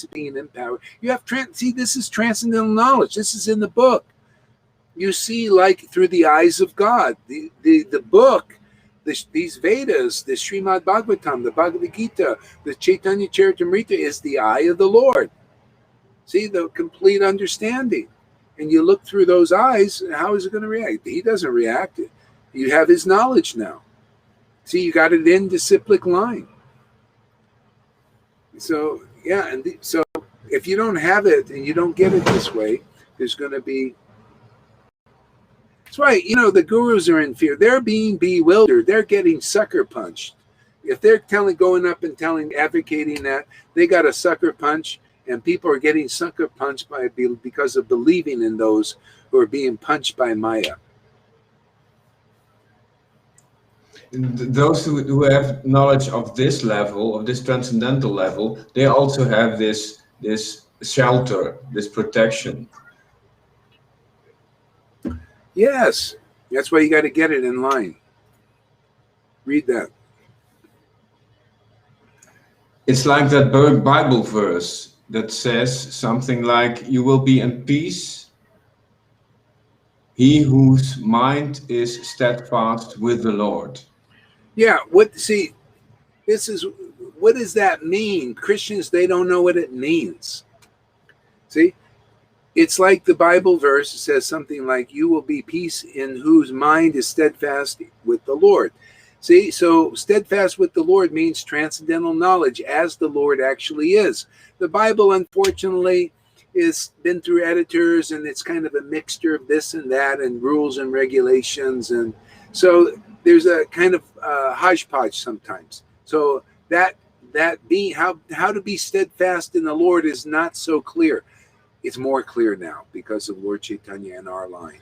being empowered. You have this is transcendental knowledge. This is in the book. You see, like through the eyes of God, the book, these Vedas, the Srimad Bhagavatam, the Bhagavad Gita, the Chaitanya Charitamrita is the eye of the Lord. See, the complete understanding. And you look through those eyes, how is it going to react? He doesn't react. You have his knowledge now. See, you got it in disciplic line. So, yeah, so if you don't have it and you don't get it this way, there's going to be... That's right, the gurus are in fear. They're being bewildered. They're getting sucker punched. If they're going up and advocating that, they got a sucker punch. And people are getting sucker punched because of believing in those who are being punched by Maya. Those who have knowledge of this level, of this transcendental level, they also have this shelter, this protection. Yes, that's why you got to get it in line. Read that. It's like that Bible verse that says something like, you will be in peace, he whose mind is steadfast with the Lord. Yeah, what does that mean? Christians, they don't know what it means. See, it's like the Bible verse says something like, you will be peace in whose mind is steadfast with the Lord. See, so steadfast with the Lord means transcendental knowledge as the Lord actually is. The Bible, unfortunately, has been through editors, and it's kind of a mixture of this and that and rules and regulations. And so there's a kind of hodgepodge sometimes. So that how to be steadfast in the Lord is not so clear. It's more clear now because of Lord Chaitanya in our line.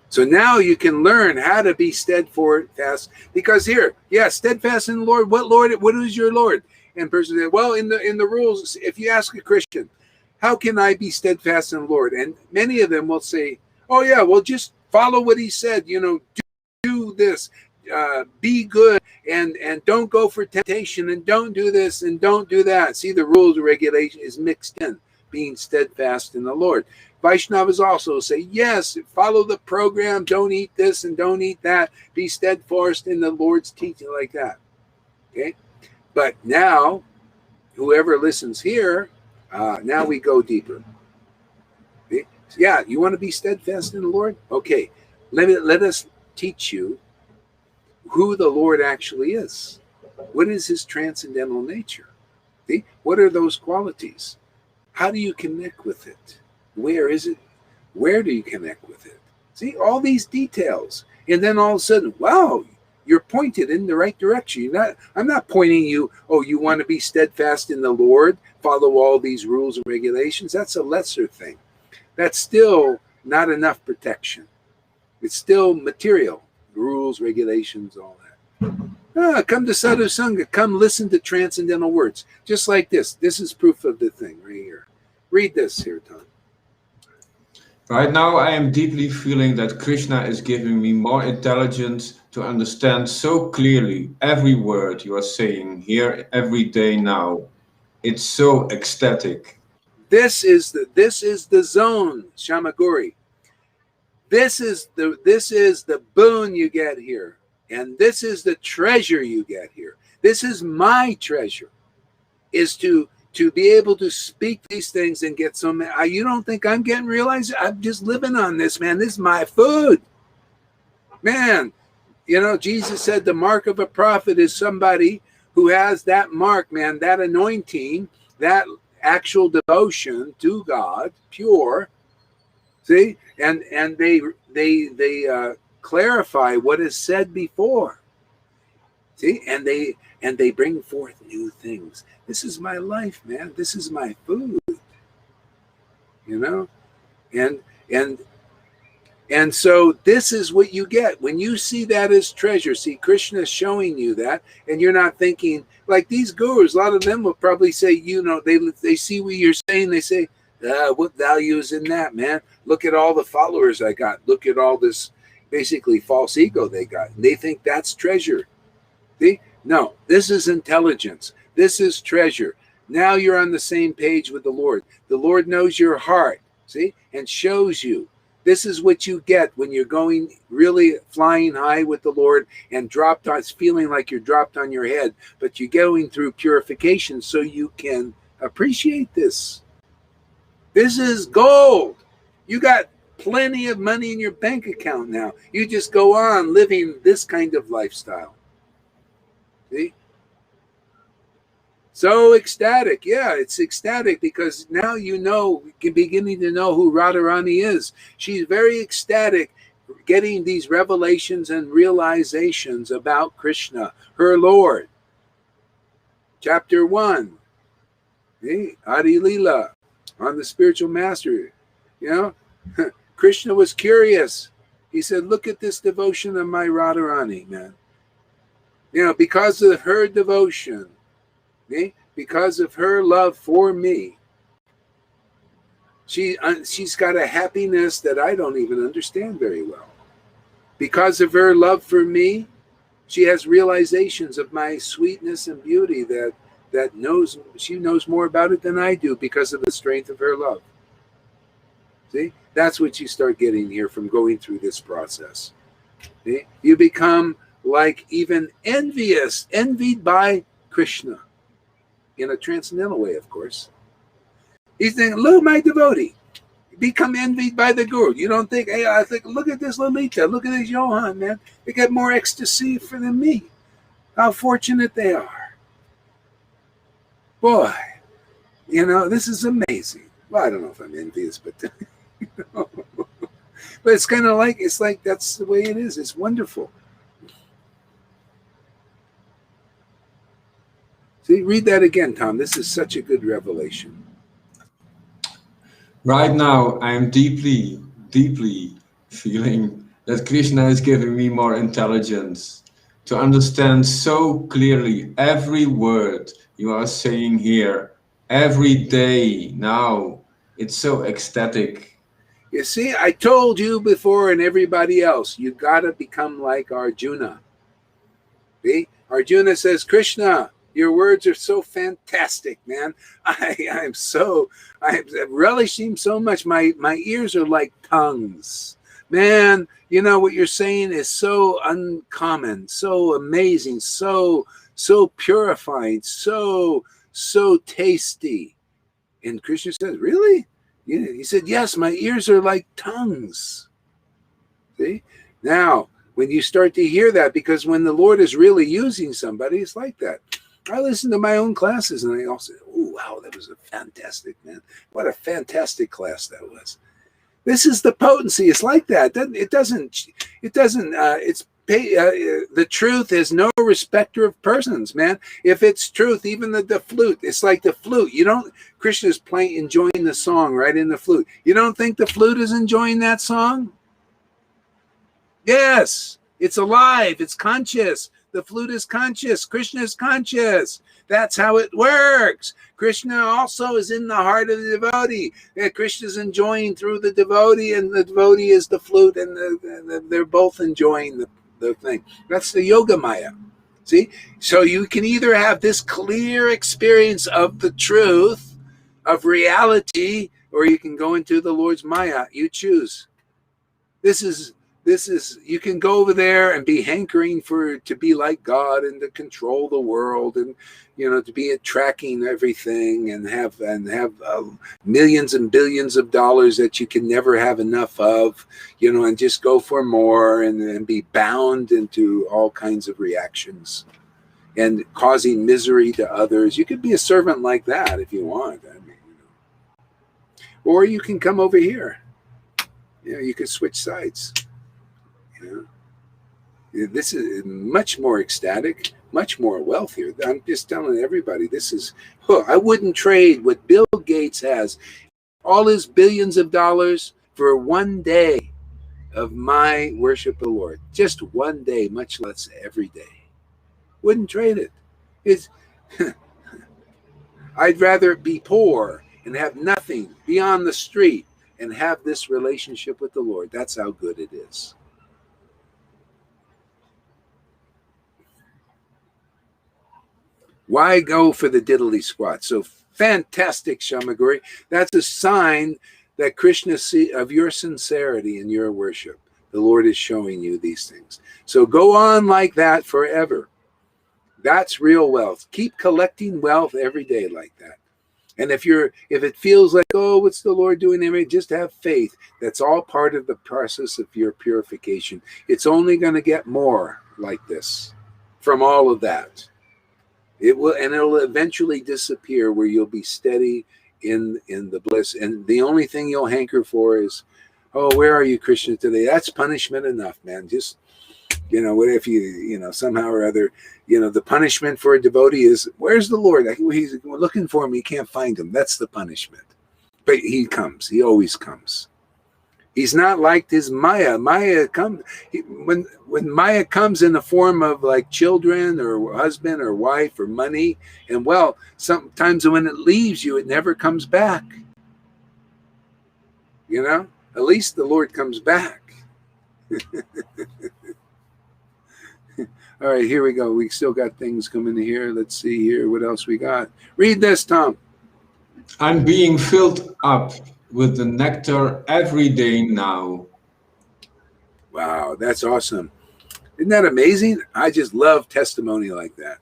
So now you can learn how to be steadfast, because here, steadfast in the Lord. What is your Lord? And person said, well, in the rules, if you ask a Christian, how can I be steadfast in the Lord? And many of them will say, oh yeah, well, just follow what he said, do this, be good, and don't go for temptation, and don't do this and don't do that. See, the rules and regulation is mixed in, being steadfast in the Lord. Vaishnavas also say, yes, follow the program, don't eat this and don't eat that, be steadfast in the Lord's teaching, like that. Okay? But now, whoever listens here, now we go deeper. Okay? Yeah, you want to be steadfast in the Lord? Okay, let us teach you who the Lord actually is. What is his transcendental nature? See? What are those qualities? How do you connect with it? Where is it? Where do you connect with it? See, all these details. And then all of a sudden, wow, you're pointed in the right direction. I'm not pointing you, oh, you want to be steadfast in the Lord, follow all these rules and regulations. That's a lesser thing. That's still not enough protection. It's still material, rules, regulations, all that. Come to Sadhu Sangha. Come listen to transcendental words. Just like this. This is proof of the thing right here. Read this here, Tom. Right now, I am deeply feeling that Krishna is giving me more intelligence to understand so clearly every word you are saying here every day now. It's so ecstatic. This is the zone, Shamaguri. This is the boon you get here, and this is the treasure you get here. This is my treasure, is to be able to speak these things and get so many. You don't think I'm getting realized? I'm just living on this, man. This is my food, man. Jesus said the mark of a prophet is somebody who has that mark, man, that anointing, that actual devotion to God, pure. See, and they clarify what is said before. See, and they bring forth new things. This is my life, man. This is my food. And so this is what you get when you see that as treasure. See, Krishna is showing you that, and you're not thinking like these gurus. A lot of them will probably say, they see what you're saying. They say, what value is in that, man? Look at all the followers I got. Look at all this basically false ego they got. And they think that's treasure. See? No, this is intelligence. This is treasure. Now you're on the same page with the Lord. The Lord knows your heart, see, and shows you. This is what you get when you're going really flying high with the Lord and dropped on, it's feeling like you're dropped on your head, but you're going through purification so you can appreciate this. This is gold. You got plenty of money in your bank account now. You just go on living this kind of lifestyle. See? So ecstatic. Yeah, it's ecstatic because now you're beginning to know who Radharani is. She's very ecstatic getting these revelations and realizations about Krishna, her Lord. Chapter 1. See? Adi Lila on the spiritual master. Krishna was curious. He said, look at this devotion of my Radharani, man. Because of her devotion, because of her love for me, she's got a happiness that I don't even understand very well. Because of her love for me, she has realizations of my sweetness and beauty that she knows more about it than I do because of the strength of her love. See, that's what you start getting here from going through this process. See? You become like even envied by Krishna. In a transcendental way, of course. He's thinking, look, my devotee. Become envied by the guru. You don't think, hey, I think, look at this Lalita, look at this Johan, man. They get more ecstasy than me. How fortunate they are. Boy, this is amazing. Well, I don't know if I'm envious, but but it's kind of like, that's the way it is. It's wonderful. See, read that again, Tom. This is such a good revelation. Right now, I am deeply, deeply feeling that Krishna is giving me more intelligence to understand so clearly every word you are saying here, every day now. It's so ecstatic. You see, I told you before and everybody else, you got to become like Arjuna. See? Arjuna says, Krishna, your words are so fantastic, man. I'm relishing so much. My ears are like tongues. Man, you know what you're saying is so uncommon, so amazing, so purifying, so tasty. And Krishna says, really? Yeah. He said, yes, my ears are like tongues. See? Now, when you start to hear that, because when the Lord is really using somebody, it's like that. I listen to my own classes and I also say, oh, wow, that was a fantastic, man. What a fantastic class that was. This is the potency. It's like that. The truth is no respecter of persons, man. If it's truth, even the flute, it's like the flute. Krishna's enjoying the song right in the flute. You don't think the flute is enjoying that song? Yes, it's alive. It's conscious. The flute is conscious. Krishna is conscious. That's how it works. Krishna also is in the heart of the devotee. Krishna is enjoying through the devotee, and the devotee is the flute, and they're both enjoying the thing. That's the yoga maya. See? So you can either have this clear experience of the truth, of reality, or you can go into the Lord's maya. You choose. This is you can go over there and be hankering to be like God and to control the world and to be tracking everything and have millions and billions of dollars that you can never have enough of, and just go for more and be bound into all kinds of reactions and causing misery to others. You could be a servant like that if you want. Or you can come over here. You could switch sides. This is much more ecstatic, much more wealthier. I'm just telling everybody, I wouldn't trade what Bill Gates has, all his billions of dollars, for one day of my worship of the Lord. Just one day, much less every day. Wouldn't trade it. I'd rather be poor and have nothing, be on the street, and have this relationship with the Lord. That's how good it is. Why go for the diddly squat? So fantastic, Shamaguri. That's a sign that Krishna sees of your sincerity in your worship. The Lord is showing you these things. So go on like that forever. That's real wealth. Keep collecting wealth every day like that. And if it feels like, oh, what's the Lord doing anyway? Just have faith. That's all part of the process of your purification. It's only going to get more like this from all of that. It'll eventually disappear where you'll be steady in the bliss. And the only thing you'll hanker for is, oh, where are you, Krishna, today? That's punishment enough, man. Just, what if somehow or other, the punishment for a devotee is, where's the Lord? He's looking for him. He can't find him. That's the punishment. But he comes. He always comes. He's not like his Maya. When Maya comes in the form of like children or husband or wife or money and wealth, sometimes when it leaves you, it never comes back. At least the Lord comes back. All right, here we go. We still got things coming here. Let's see here. What else we got? Read this, Tom. I'm being filled up with the nectar every day now. Wow, that's awesome. Isn't that amazing? I just love testimony like that.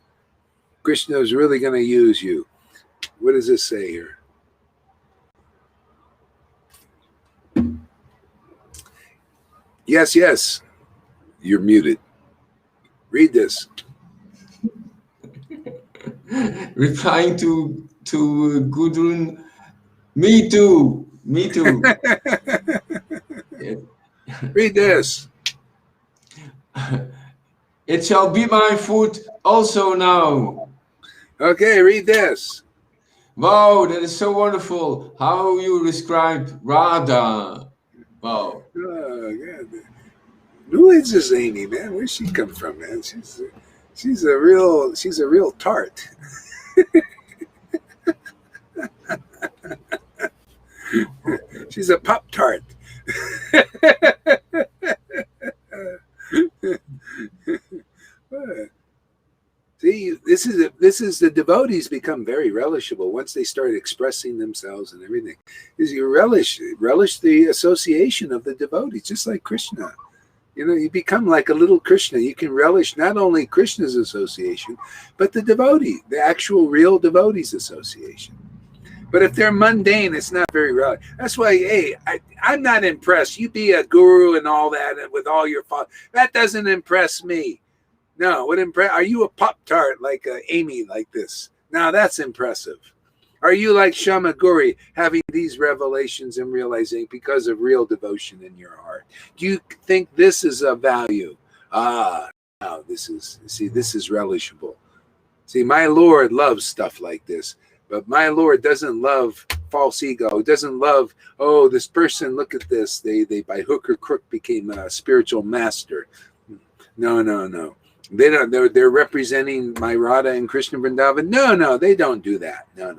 Krishna is really going to use you. What does this say here? Yes. You're muted. Read this. Replying to Gudrun, me too. Read this. It shall be my food also now. Okay, read this. Wow, that is so wonderful. How you describe Radha. Wow. Oh, God. Who is this Amy, man? Where's she come from, man? She's a real tart. She's a pop tart. See, this is the devotees become very relishable once they start expressing themselves and everything. Is you relish the association of the devotees, just like Krishna. You know, you become like a little Krishna. You can relish not only Krishna's association, but the actual real devotees association. But if they're mundane, it's not very relevant. That's why, hey, I'm not impressed. You be a guru and all that, and with all your fault, that doesn't impress me. No, what impress? Are you a pop tart like Amy like this? Now that's impressive. Are you like Shamaguri, having these revelations and realizing because of real devotion in your heart? Do you think this is of value? Now this is relishable. See, my Lord loves stuff like this, but my Lord doesn't love false ego. Doesn't love, oh, this person, look at this. They by hook or crook became a spiritual master. No. They don't. They're representing my Radha and Krishna Vrindavan. No, they don't do that. No.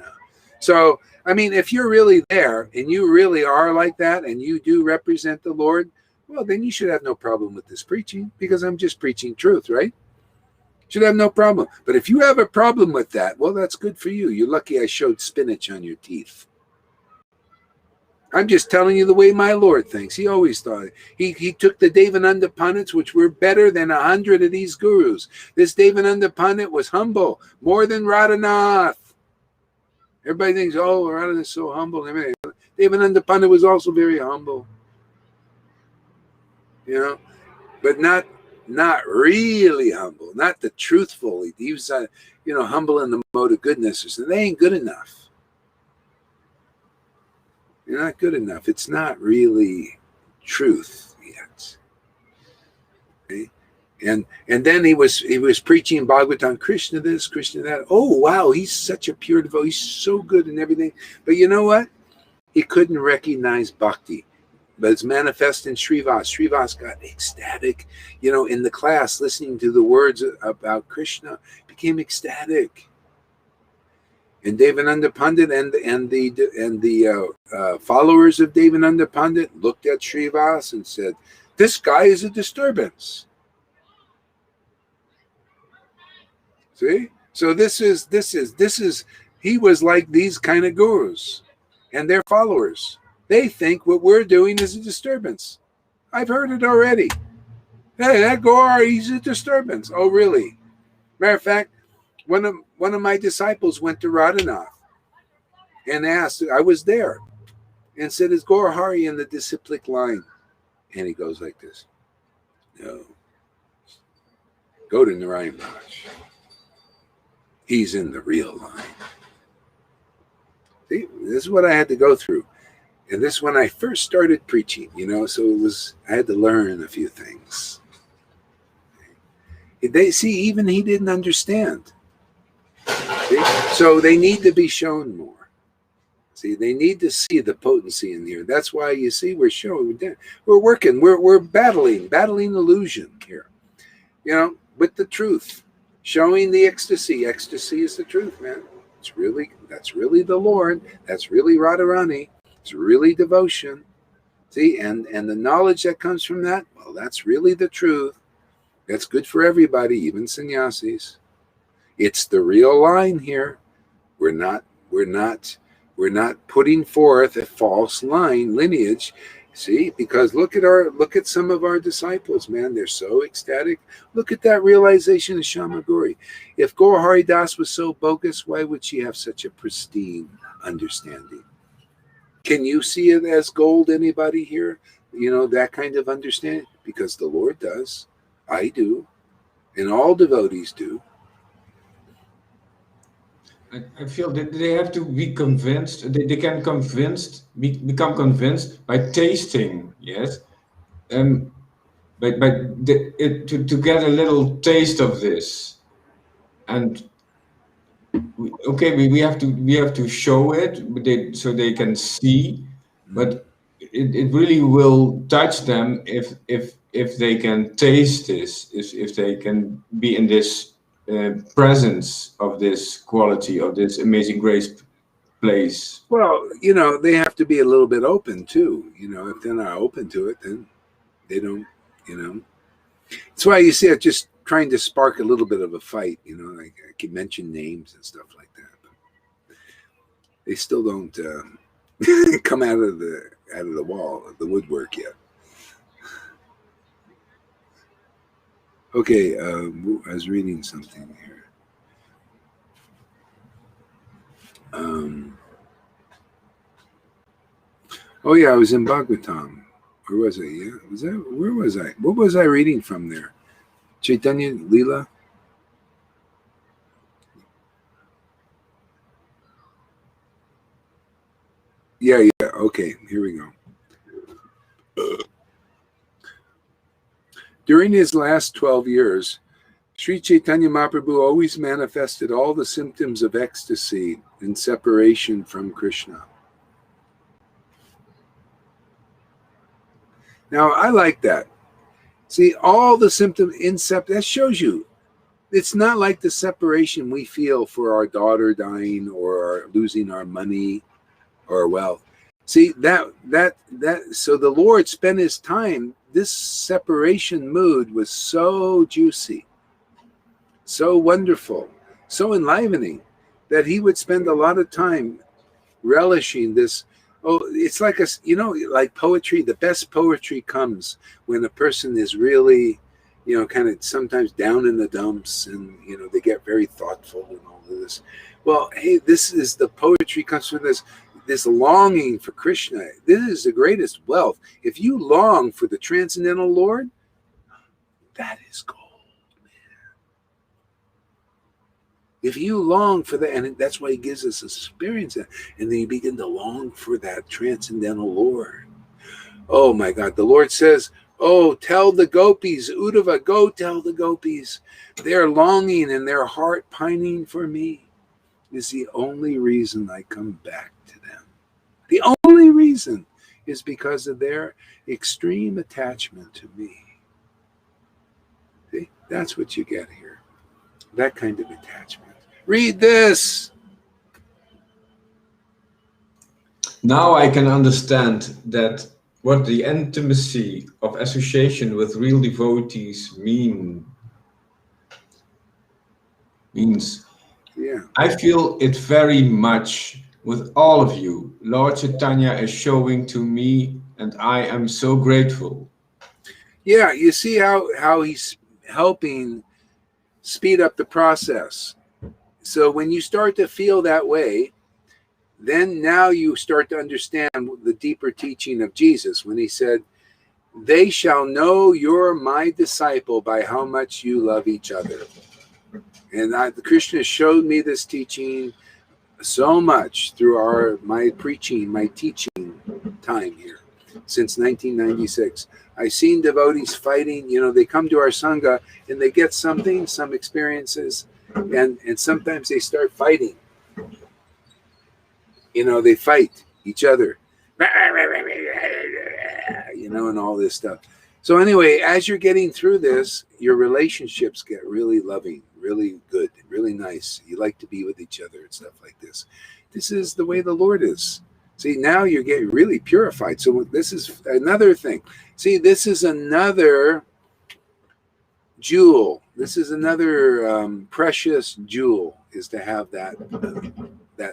So, I mean, if you're really there and you really are like that and you do represent the Lord, well, then you should have no problem with this preaching because I'm just preaching truth, right? Should have no problem. But if you have a problem with that, well, that's good for you. You're lucky I showed spinach on your teeth. I'm just telling you the way my Lord thinks. He always thought it. He took the Devananda Pandits, which were better than 100 of these gurus. This Devananda Pandit was humble, more than Radhanath. Everybody thinks, oh, Radhanath is so humble and everything. Devananda Pandit was also very humble. You know, but not really humble, not the truthful. He was, humble in the mode of goodness or something. They ain't good enough. You're not good enough. It's not really truth yet. Okay? And then he was preaching Bhagavatam, Krishna this, Krishna that. Oh wow, he's such a pure devotee. He's so good and everything. But you know what? He couldn't recognize bhakti. But it's manifest in Srivas. Srivas got ecstatic, in the class, listening to the words about Krishna, became ecstatic. And Devananda Pandit and the followers of Devananda Pandit looked at Srivas and said, "This guy is a disturbance." See, so this is he was like these kind of gurus and their followers. They think what we're doing is a disturbance. I've heard it already. Hey, that Gaur, he's a disturbance. Oh, really? Matter of fact, one of my disciples went to Radhanath and asked, I was there, and said, is Gaur Hari in the disciplic line? And he goes like this. No. Go to Narayan Maharaj. He's in the real line. See, this is what I had to go through. And this is when I first started preaching, so I had to learn a few things. They see, even he didn't understand. See? So they need to be shown more. See, they need to see the potency in here. That's why you see we're showing, we're working, we're battling illusion here, with the truth, showing the ecstasy. Ecstasy is the truth, man. That's really the Lord. That's really Radharani. It's really devotion. See, and the knowledge that comes from that, well, that's really the truth. That's good for everybody, even sannyasis. It's the real line here. We're not putting forth a false lineage. See, because look at some of our disciples, man. They're so ecstatic. Look at that realization of Shamaguri. If Gaur Hari Das was so bogus, why would she have such a pristine understanding? Can you see it as gold, anybody here? That kind of understanding? Because the Lord does. I do. And all devotees do. I feel that they have to be convinced. They can become convinced by tasting, yes, to get a little taste of this, and we have to show it, so they can see, but it really will touch them if they can taste this, if they can be in this presence of this quality of this amazing grace place. Well, they have to be a little bit open too. If they're not open to it, then they don't. That's why you see it just trying to spark a little bit of a fight. Like I can mention names and stuff like that, but they still don't come out of the wall, of the woodwork yet. Okay, I was reading something here. Oh yeah, I was in Bhagavatam. Where was I? Yeah, where was I? What was I reading from there? Chaitanya Leela? Yeah, okay, here we go. During his last 12 years, Sri Chaitanya Mahaprabhu always manifested all the symptoms of ecstasy and separation from Krishna. Now, I like that. See, all the symptoms that shows you it's not like the separation we feel for our daughter dying or losing our money or wealth. See, so the Lord spent his time, this separation mood was so juicy, so wonderful, so enlivening, that he would spend a lot of time relishing this. Oh, it's like like poetry. The best poetry comes when a person is really, kind of sometimes down in the dumps, and they get very thoughtful and all of this. Well, hey, this is the poetry comes from this longing for Krishna. This is the greatest wealth. If you long for the transcendental Lord, that is gold. If you long for that, and that's why he gives us experience, and then you begin to long for that transcendental Lord. Oh my God, the Lord says, oh, tell the gopis, Uddhava, go tell the gopis, they're longing and their heart pining for me is the only reason I come back to them. The only reason is because of their extreme attachment to me. See, that's what you get here, that kind of attachment. Read this. Now I can understand that what the intimacy of association with real devotees means. Yeah. I feel it very much with all of you. Lord Chaitanya is showing to me, and I am so grateful. Yeah, you see how he's helping speed up the process. So when you start to feel that way, then now you start to understand the deeper teaching of Jesus when he said, they shall know you're my disciple by how much you love each other. And Krishna showed me this teaching so much through my preaching, my teaching time here since 1996. I've seen devotees fighting, they come to our Sangha and they get something, some experiences, and sometimes they start fighting. They fight each other, and all this stuff. So anyway, as you're getting through this, your relationships get really loving, really good, really nice. You like to be with each other and stuff like this. This is the way the Lord is. See, now you're getting really purified. So this is another thing. See, this is another jewel. This is another precious jewel, is to have that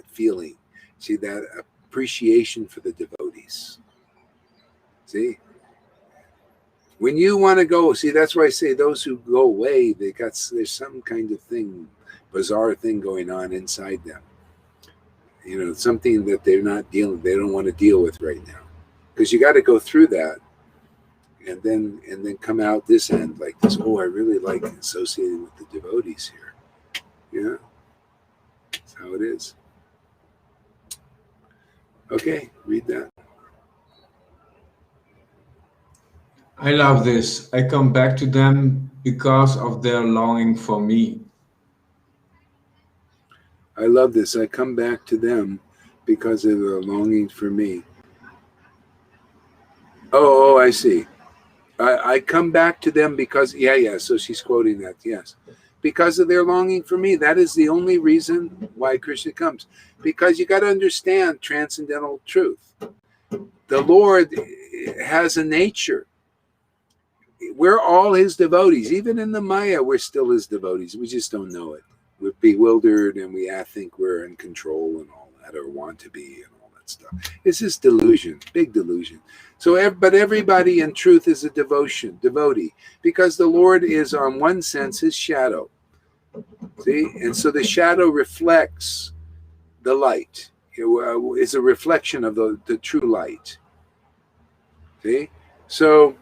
feeling. See, that appreciation for the devotees. See? When you want to go, see, that's why I say those who go away, there's some kind of thing, bizarre thing going on inside them. Something that they don't want to deal with right now. Because you got to go through that and then come out this end like this. Oh, I really like associating with the devotees here. Yeah. That's how it is. Okay, read that. I love this. I come back to them because of their longing for me. I love this. I come back to them because of their longing for me. Oh, I see. I come back to them because, yeah. So she's quoting that, yes. Because of their longing for me. That is the only reason why Krishna comes. Because you got to understand transcendental truth. The Lord has a nature. We're all his devotees. Even in the Maya, we're still his devotees. We just don't know it. We're bewildered and we think we're in control and all that, or want to be and all that stuff. It's just delusion, big delusion. So, but everybody in truth is a devotee, because the Lord is, on one sense, his shadow. See? And so the shadow reflects the light. It's a reflection of the true light. See? So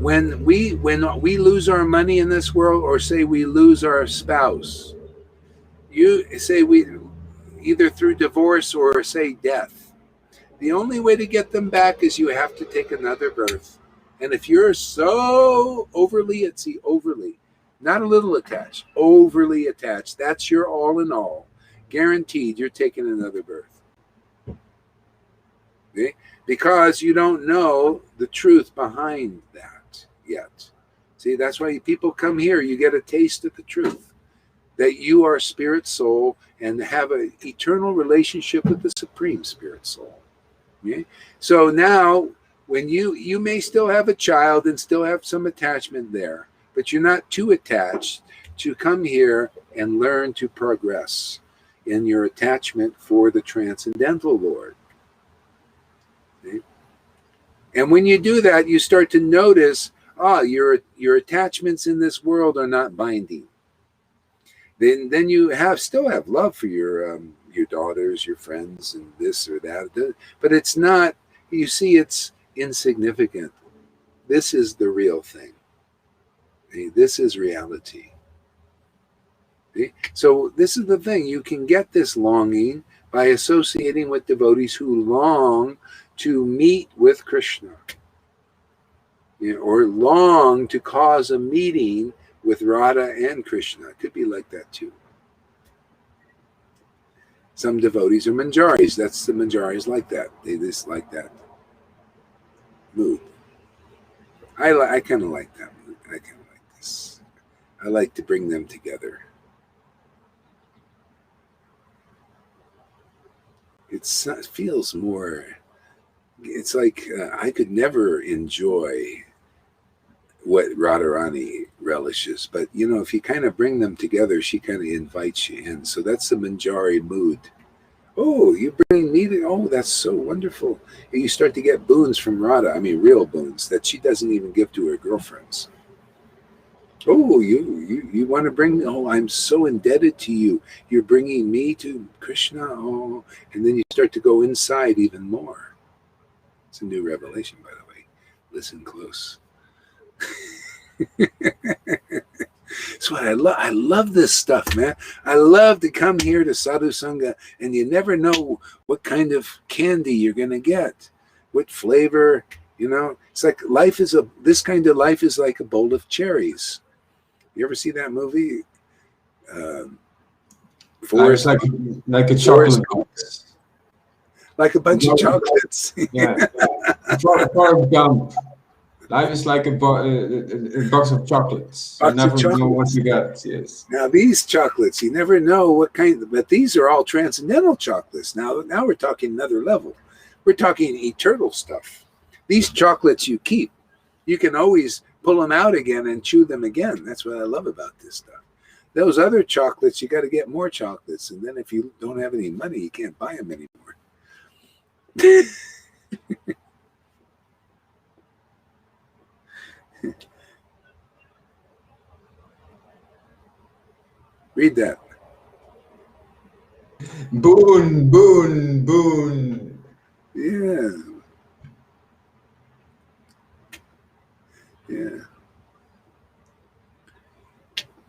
when we lose our money in this world, or say we lose our spouse, you say we either through divorce or say death, the only way to get them back is you have to take another birth. And if you're so overly not a little attached, overly attached, that's your all in all, guaranteed you're taking another birth. Okay? Because you don't know the truth behind that yet. See, that's why people come here. You get a taste of the truth, that you are spirit soul and have an eternal relationship with the supreme spirit soul. Okay? So now, when you may still have a child and still have some attachment there, but you're not too attached to come here and learn to progress in your attachment for the transcendental Lord. Okay? And when you do that, you start to notice, your attachments in this world are not binding. Then you still have love for your daughters, your friends, and this or that. But it's not, you see, it's insignificant. This is the real thing. This is reality. So this is the thing. You can get this longing by associating with devotees who long to meet with Krishna, or long to cause a meeting with Radha and Krishna. It could be like that too. Some devotees are manjaris. That's the manjaris like that. They just like that mood. I kind of like that mood. I kind of like this. I like to bring them together. It feels more. It's like I could never enjoy what Radharani relishes, but if you kind of bring them together, she kind of invites you in. So that's the manjari mood. Oh, you bring me to, oh, that's so wonderful. And you start to get boons from Radha. I mean, real boons that she doesn't even give to her girlfriends. Oh, you want to bring me? Oh, I'm so indebted to you. You're bringing me to Krishna. Oh, and then you start to go inside even more. It's a new revelation, by the way. Listen close. That's what I love. I love this stuff, man. I love to come here to Sadhu Sangha, and you never know what kind of candy you're going to get, what flavor. It's like this kind of life is like a bowl of cherries. You ever see that movie? It's like a chocolate box. Like a bunch of chocolates. Yeah. For gum. Life is like a box of chocolates. You never know what you get. Yes. Now these chocolates, you never know what kind. But these are all transcendental chocolates. Now we're talking another level. We're talking eternal stuff. These chocolates you keep. You can always pull them out again and chew them again. That's what I love about this stuff. Those other chocolates, you got to get more chocolates, and then if you don't have any money, you can't buy them anymore. Read that. Boon, boon, boon. Yeah. Yeah.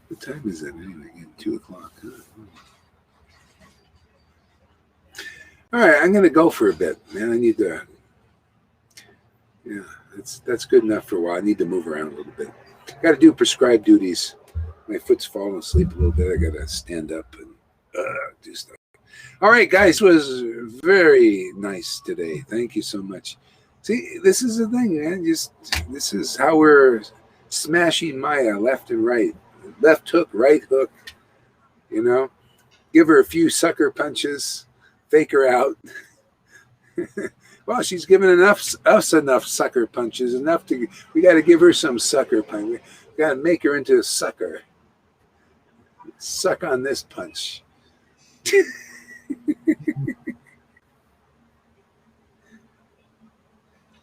What time is that anyway? 2 o'clock. Huh? All right, I'm going to go for a bit, man. I need to. Yeah, that's good enough for a while. I need to move around a little bit. Got to do prescribed duties. My foot's falling asleep a little bit. I got to stand up and do stuff. All right, guys, was very nice today. Thank you so much. See, this is the thing, man. This is how we're smashing Maya left and right. Left hook, right hook, give her a few sucker punches, fake her out. Well, she's given us enough sucker punches, we got to give her some sucker punch. We got to make her into a sucker. Suck on this punch.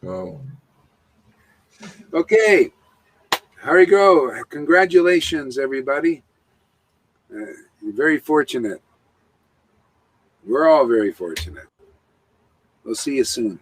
Wow. Okay, here we go. Congratulations, everybody. You're very fortunate. We're all very fortunate. We'll see you soon.